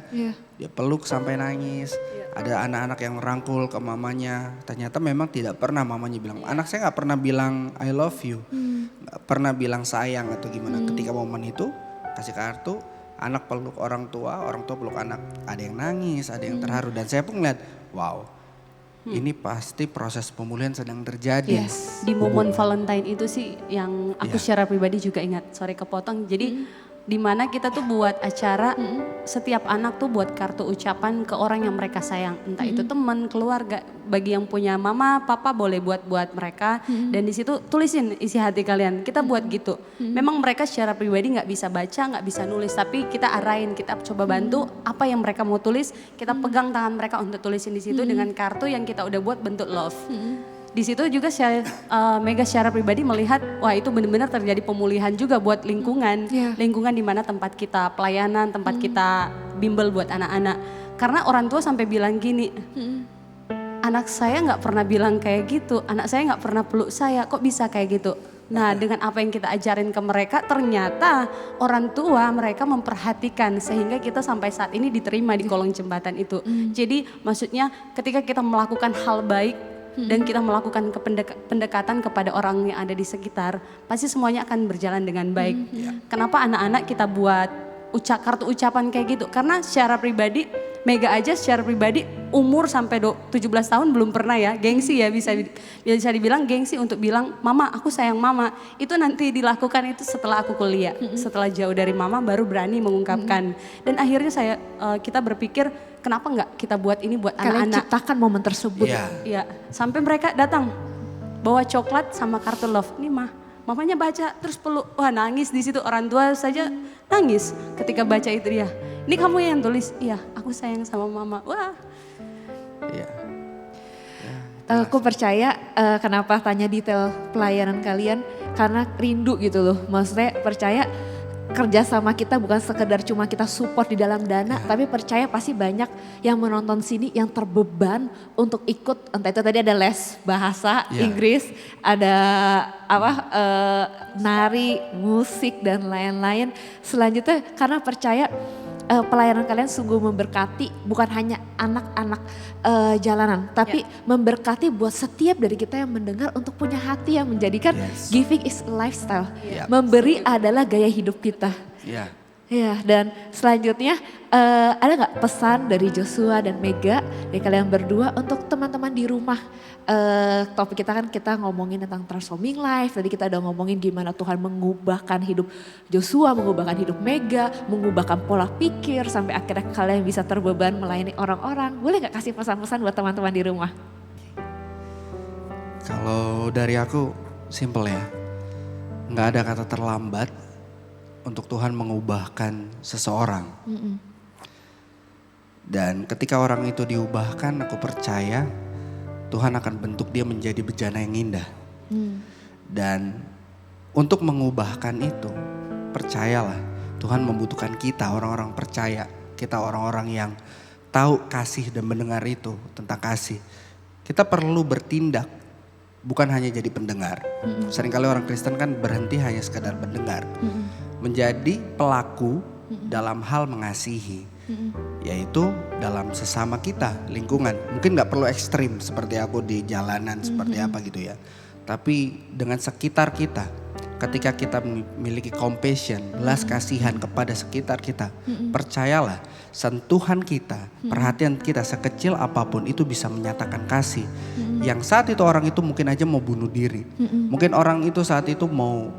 Speaker 5: Dia peluk sampai nangis. Ada anak-anak yang rangkul ke mamanya. Ternyata memang tidak pernah mamanya bilang. Anak saya gak pernah bilang I love you. Gak pernah bilang sayang atau gimana. Ketika momen itu kasih kartu. Anak peluk orang tua peluk anak. Ada yang nangis, ada yang terharu. Dan saya pun ngeliat wow. Ini pasti proses pemulihan sedang terjadi.
Speaker 4: Di momen Valentine itu sih yang aku secara pribadi juga ingat. Sorry kepotong. Jadi di mana kita tuh buat acara setiap anak tuh buat kartu ucapan ke orang yang mereka sayang. Entah itu teman, keluarga. Bagi yang punya mama, papa boleh buat mereka. Dan di situ tulisin isi hati kalian. Kita buat gitu. Memang mereka secara pribadi nggak bisa baca, nggak bisa nulis. Tapi kita arahin, kita coba bantu apa yang mereka mau tulis. Kita pegang tangan mereka untuk tulisin di situ dengan kartu yang kita udah buat bentuk love. Di situ juga saya Mega secara pribadi melihat wah itu benar-benar terjadi pemulihan juga buat lingkungan. Lingkungan di mana tempat kita pelayanan, tempat kita bimbel buat anak-anak. Karena orang tua sampai bilang gini, anak saya nggak pernah bilang kayak gitu, anak saya nggak pernah peluk saya, kok bisa kayak gitu. Nah dengan apa yang kita ajarin ke mereka ternyata orang tua mereka memperhatikan sehingga kita sampai saat ini diterima di kolong jembatan itu. Jadi maksudnya ketika kita melakukan hal baik dan kita melakukan pendekatan kepada orang yang ada di sekitar, pasti semuanya akan berjalan dengan baik. Kenapa anak-anak kita buat kartu ucapan kayak gitu? Karena secara pribadi, Mega aja secara pribadi umur sampai 17 tahun belum pernah ya, gengsi ya bisa dibilang gengsi untuk bilang mama aku sayang mama. Itu nanti dilakukan itu setelah aku kuliah, setelah jauh dari mama baru berani mengungkapkan. Dan akhirnya kita berpikir kenapa enggak kita buat ini buat anak-anak.
Speaker 1: Ciptakan momen tersebut.
Speaker 4: Iya, sampai mereka datang bawa coklat sama kartu love. Nih mamanya baca terus peluk. Wah nangis di situ, orang tua saja nangis ketika baca itu dia. Ini kamu yang tulis? Iya, aku sayang sama mama. Wah.
Speaker 5: Iya.
Speaker 1: Aku percaya kenapa tanya detail pelayanan kalian karena rindu gitu loh. Maksudnya percaya kerja sama kita bukan sekedar cuma kita support di dalam dana, tapi percaya pasti banyak yang menonton sini yang terbeban untuk ikut, entah itu tadi ada les bahasa Inggris, ada nari, musik dan lain-lain. Selanjutnya karena percaya pelayanan kalian sungguh memberkati bukan hanya anak-anak jalanan, tapi memberkati buat setiap dari kita yang mendengar untuk punya hati yang menjadikan giving is a lifestyle. Memberi adalah gaya hidup kita. Ya, dan selanjutnya ada nggak pesan dari Joshua dan Mega dari kalian berdua untuk teman-teman di rumah? Topik kita kan kita ngomongin tentang transforming life. Tadi kita udah ngomongin gimana Tuhan mengubahkan hidup Joshua, mengubahkan hidup Mega, mengubahkan pola pikir sampai akhirnya kalian bisa terbeban melayani orang-orang. Boleh nggak kasih pesan-pesan buat teman-teman di rumah?
Speaker 5: Kalau dari aku simple ya, nggak ada kata terlambat untuk Tuhan mengubahkan seseorang. Dan ketika orang itu diubahkan, aku percaya Tuhan akan bentuk dia menjadi bejana yang indah. Dan untuk mengubahkan itu, percayalah Tuhan membutuhkan kita orang-orang percaya. Kita orang-orang yang tahu kasih dan mendengar itu tentang kasih. Kita perlu bertindak, bukan hanya jadi pendengar. Seringkali orang Kristen kan berhenti hanya sekadar mendengar. Menjadi pelaku dalam hal mengasihi. Yaitu dalam sesama kita, lingkungan. Mungkin gak perlu ekstrim seperti aku di jalanan seperti apa gitu ya. Tapi dengan sekitar kita, ketika kita memiliki compassion, belas kasihan kepada sekitar kita. Percayalah sentuhan kita, perhatian kita sekecil apapun itu bisa menyatakan kasih. Yang saat itu orang itu mungkin aja mau bunuh diri. Mungkin orang itu saat itu mau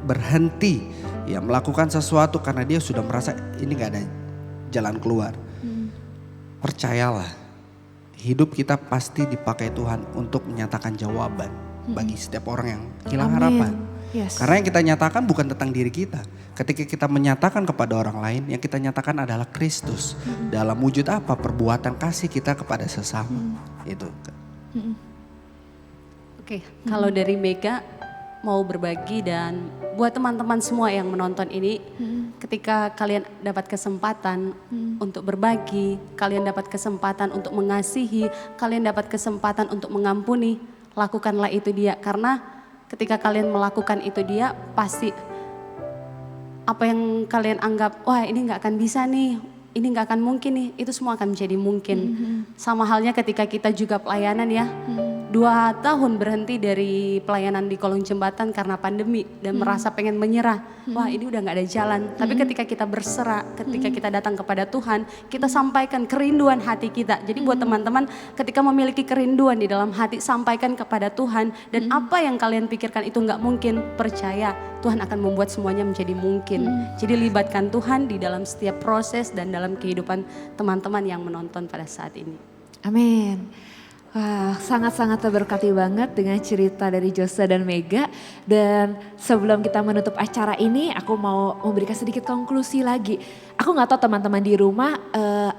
Speaker 5: berhenti ya melakukan sesuatu karena dia sudah merasa ini gak ada jalan keluar. Percayalah, hidup kita pasti dipakai Tuhan untuk menyatakan jawaban bagi setiap orang yang hilang harapan.
Speaker 6: Yes.
Speaker 5: Karena yang kita nyatakan bukan tentang diri kita. Ketika kita menyatakan kepada orang lain, yang kita nyatakan adalah Kristus. Dalam wujud apa? Perbuatan kasih kita kepada sesama. Itu.
Speaker 4: Oke, kalau dari Mega mau berbagi dan buat teman-teman semua yang menonton ini, ketika kalian dapat kesempatan untuk berbagi, kalian dapat kesempatan untuk mengasihi, kalian dapat kesempatan untuk mengampuni, lakukanlah itu dia. Karena ketika kalian melakukan itu dia, pasti apa yang kalian anggap, wah ini gak akan bisa nih, ini gak akan mungkin nih, itu semua akan menjadi mungkin. Sama halnya ketika kita juga pelayanan ya. 2 tahun berhenti dari pelayanan di kolong jembatan karena pandemi dan merasa pengen menyerah. Wah ini udah gak ada jalan. Tapi ketika kita berserah, ketika kita datang kepada Tuhan, kita sampaikan kerinduan hati kita. Jadi buat teman-teman ketika memiliki kerinduan di dalam hati, sampaikan kepada Tuhan. Dan apa yang kalian pikirkan itu gak mungkin, percaya Tuhan akan membuat semuanya menjadi mungkin. Jadi libatkan Tuhan di dalam setiap proses dan dalam kehidupan teman-teman yang menonton pada saat ini.
Speaker 6: Amin. Wah, sangat-sangat terberkati banget dengan cerita dari Joshua dan Mega. Dan sebelum kita menutup acara ini, aku mau memberikan sedikit konklusi lagi. Aku gak tahu teman-teman di rumah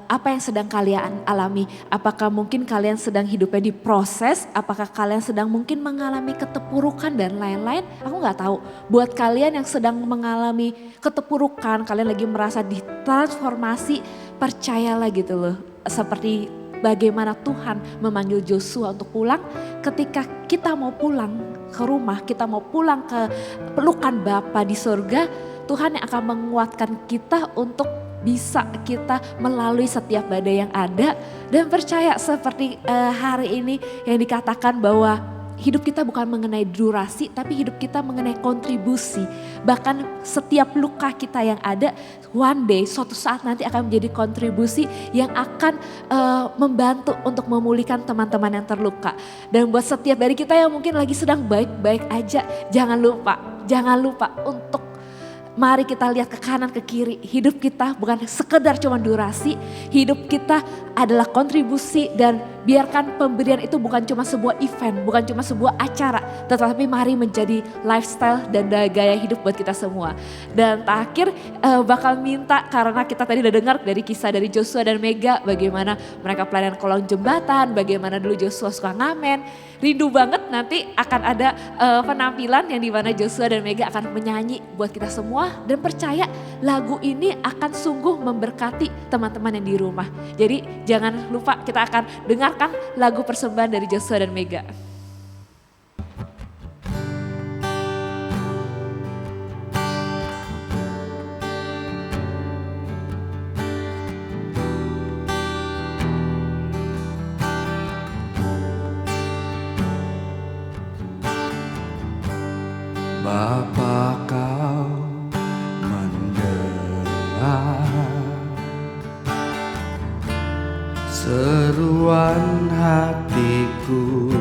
Speaker 6: apa yang sedang kalian alami. Apakah mungkin kalian sedang hidupnya diproses, apakah kalian sedang mungkin mengalami keterpurukan dan lain-lain. Aku gak tahu. Buat kalian yang sedang mengalami keterpurukan, kalian lagi merasa ditransformasi, percayalah gitu loh. Seperti bagaimana Tuhan memanggil Joshua untuk pulang. Ketika kita mau pulang ke rumah, kita mau pulang ke pelukan Bapa di surga, Tuhan yang akan menguatkan kita untuk bisa kita melalui setiap badai yang ada. Dan percaya seperti hari ini yang dikatakan bahwa hidup kita bukan mengenai durasi, tapi hidup kita mengenai kontribusi. Bahkan setiap luka kita yang ada, one day, suatu saat nanti akan menjadi kontribusi yang akan membantu untuk memulihkan teman-teman yang terluka. Dan buat setiap dari kita yang mungkin lagi sedang baik-baik aja, jangan lupa untuk mari kita lihat ke kanan ke kiri. Hidup kita bukan sekedar cuma durasi, hidup kita adalah kontribusi. Dan biarkan pemberian itu bukan cuma sebuah event, bukan cuma sebuah acara, tetapi mari menjadi lifestyle dan gaya hidup buat kita semua. Dan terakhir bakal minta, karena kita tadi udah dengar dari kisah dari Joshua dan Mega, bagaimana mereka pelayanan kolong jembatan, bagaimana dulu Joshua suka ngamen. Rindu banget nanti akan ada penampilan yang dimana Joshua dan Mega akan menyanyi buat kita semua. Dan percaya lagu ini akan sungguh memberkati teman-teman yang di rumah. Jadi jangan lupa kita akan dengarkan lagu persembahan dari Joshua dan Mega.
Speaker 5: Bapa, kau mendengar seruan hatiku,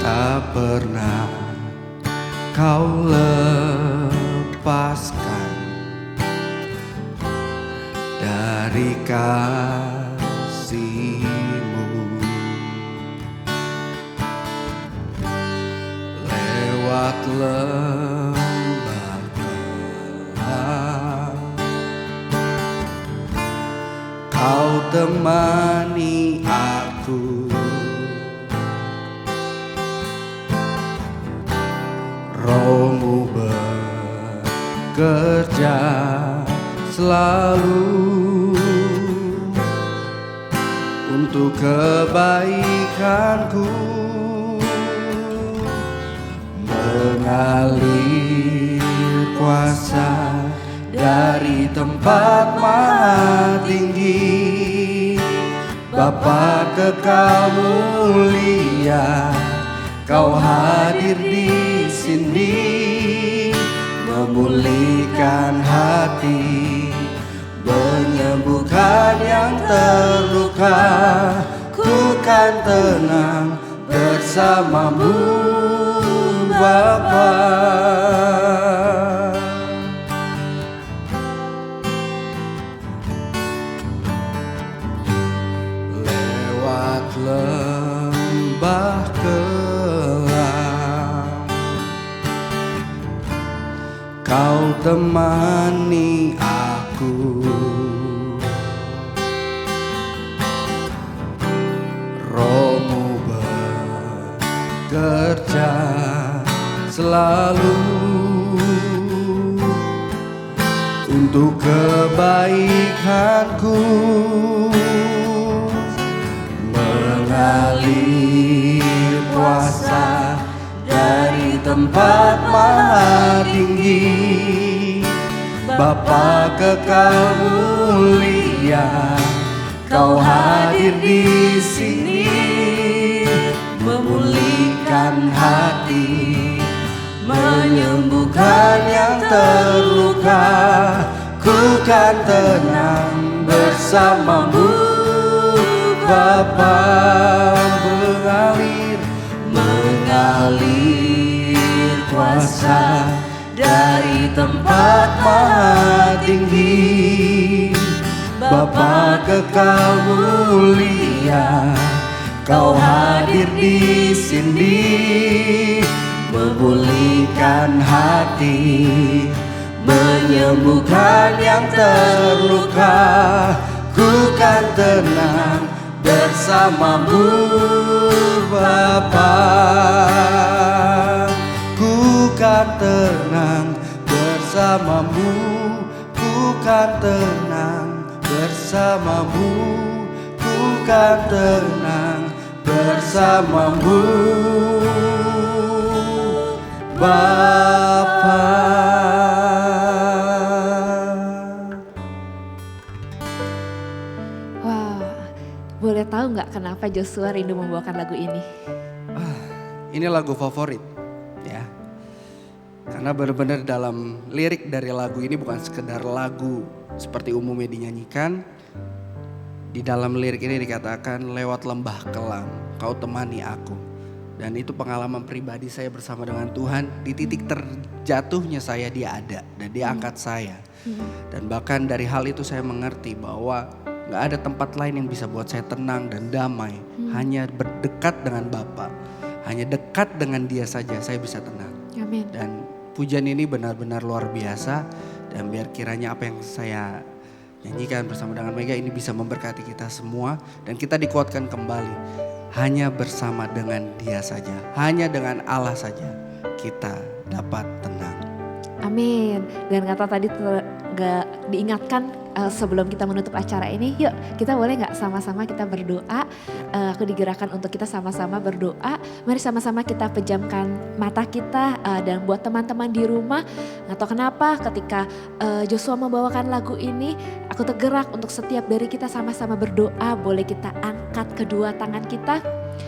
Speaker 5: tak pernah kau lepaskan dari kasih-Mu. Lewat lembah gelap, kau temani aku. Roh-Mu bekerja selalu untuk kebaikanku. Mengalir kuasa dari tempat maha tinggi. Bapa kekal mulia, kau hadir di sini, memulihkan hati, menyembuhkan yang terluka. Ku kan tenang bersama-Mu, Bapa. Lewat lembah kelam, Kau temani aku. Rohmu bekerja selalu untuk kebaikanku, mengalir kuasa dari tempat maha tinggi. Bapa kekal mulia, Kau hadir di sini, memulihkan hati, menyembuhkan yang terluka. Ku kan tenang bersamamu, Bapa. Mengalir kuasa dari tempat maha tinggi. Bapa kekal mulia, Kau hadir di sini, memulihkan hati, menyembuhkan yang terluka. Ku kan tenang bersamamu, Bapa. Ku kan tenang bersamamu, ku kan tenang bersamamu, ku kan tenang bersamamu, Bapa.
Speaker 6: Wah, boleh tahu nggak kenapa Joshua rindu membawakan lagu ini?
Speaker 5: Ini lagu favorit ya. Karena benar-benar dalam lirik dari lagu ini bukan sekedar lagu seperti umumnya dinyanyikan. Di dalam lirik ini dikatakan, lewat lembah kelam Kau temani aku. Dan itu pengalaman pribadi saya bersama dengan Tuhan. Di titik terjatuhnya saya, Dia ada dan Dia angkat saya. Dan bahkan dari hal itu saya mengerti bahwa gak ada tempat lain yang bisa buat saya tenang dan damai. Hanya berdekat dengan Bapa, hanya dekat dengan Dia saja saya bisa tenang.
Speaker 6: Amin.
Speaker 5: Dan pujian ini benar-benar luar biasa. Dan biar kiranya apa yang saya nyanyikan bersama dengan Mega ini bisa memberkati kita semua. Dan kita dikuatkan kembali. Hanya bersama dengan Dia saja, hanya dengan Allah saja kita dapat tenang.
Speaker 6: Amin. Dan kata tadi gak diingatkan sebelum kita menutup acara ini, yuk kita boleh gak sama-sama kita berdoa. Aku digerakkan untuk kita sama-sama berdoa. Mari sama-sama kita pejamkan mata kita, dan buat teman-teman di rumah, gak tahu kenapa ketika Joshua membawakan lagu ini, aku tergerak untuk setiap dari kita sama-sama berdoa. Boleh kita angkat kedua tangan kita.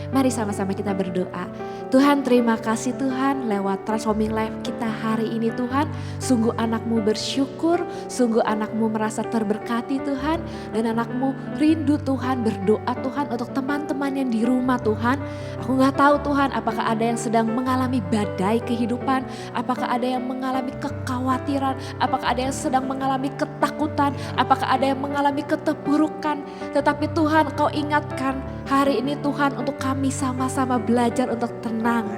Speaker 6: Mari sama-sama kita berdoa. Tuhan, terima kasih Tuhan lewat Transforming Life kita hari ini Tuhan. Sungguh anakmu bersyukur, sungguh anakmu merasa terberkati Tuhan. Dan anakmu rindu Tuhan, berdoa Tuhan untuk teman-teman yang di rumah Tuhan. Aku gak tahu Tuhan apakah ada yang sedang mengalami badai kehidupan. Apakah ada yang mengalami kekhawatiran. Apakah ada yang sedang mengalami ketakutan. Apakah ada yang mengalami keterpurukan. Tetapi Tuhan Kau ingatkan hari ini Tuhan untuk kami sama-sama belajar untuk tenang.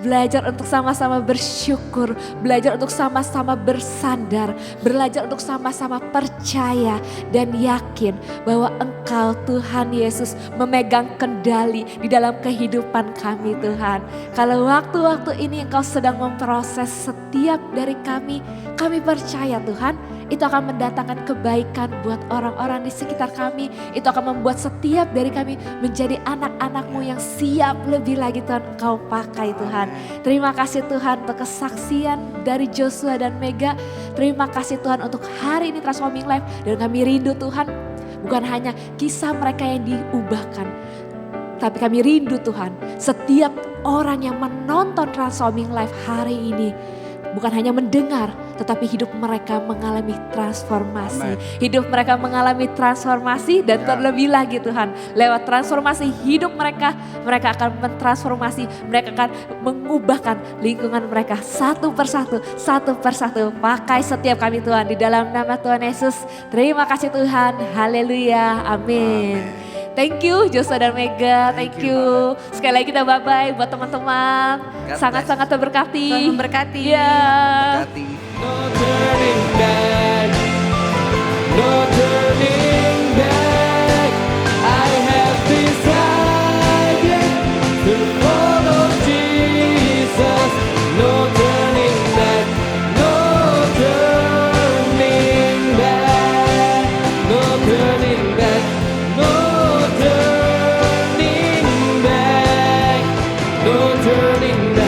Speaker 6: Belajar untuk sama-sama bersyukur, belajar untuk sama-sama bersandar, belajar untuk sama-sama percaya dan yakin bahwa Engkau Tuhan Yesus memegang kendali di dalam kehidupan kami Tuhan. Kalau waktu-waktu ini Engkau sedang memproses setiap dari kami percaya Tuhan, itu akan mendatangkan kebaikan buat orang-orang di sekitar kami. Itu akan membuat setiap dari kami menjadi anak-anak-Mu yang siap lebih lagi Tuhan Engkau pakai Tuhan. Terima kasih Tuhan untuk kesaksian dari Joshua dan Mega. Terima kasih Tuhan untuk hari ini Transforming Life. Dan kami rindu Tuhan, bukan hanya kisah mereka yang diubahkan, tapi kami rindu Tuhan setiap orang yang menonton Transforming Life hari ini bukan hanya mendengar, tetapi hidup mereka mengalami transformasi. Amen. Hidup mereka mengalami transformasi dan terlebih lagi Tuhan, lewat transformasi hidup mereka, mereka akan mentransformasi, mereka akan mengubahkan lingkungan mereka satu persatu. Pakai setiap kami Tuhan, di dalam nama Tuhan Yesus. Terima kasih Tuhan, haleluya, amin. Thank you Joshua dan Mega, thank you. Sekali lagi kita bye-bye buat teman-teman.
Speaker 5: God
Speaker 6: Sangat-sangat memberkati.
Speaker 4: Tuhan memberkati.
Speaker 6: Iya.
Speaker 5: Berkati.
Speaker 2: No turning back, no turning back. I have decided to follow Jesus. No turning back, no turning back, no turning back, no turning back, no turning back.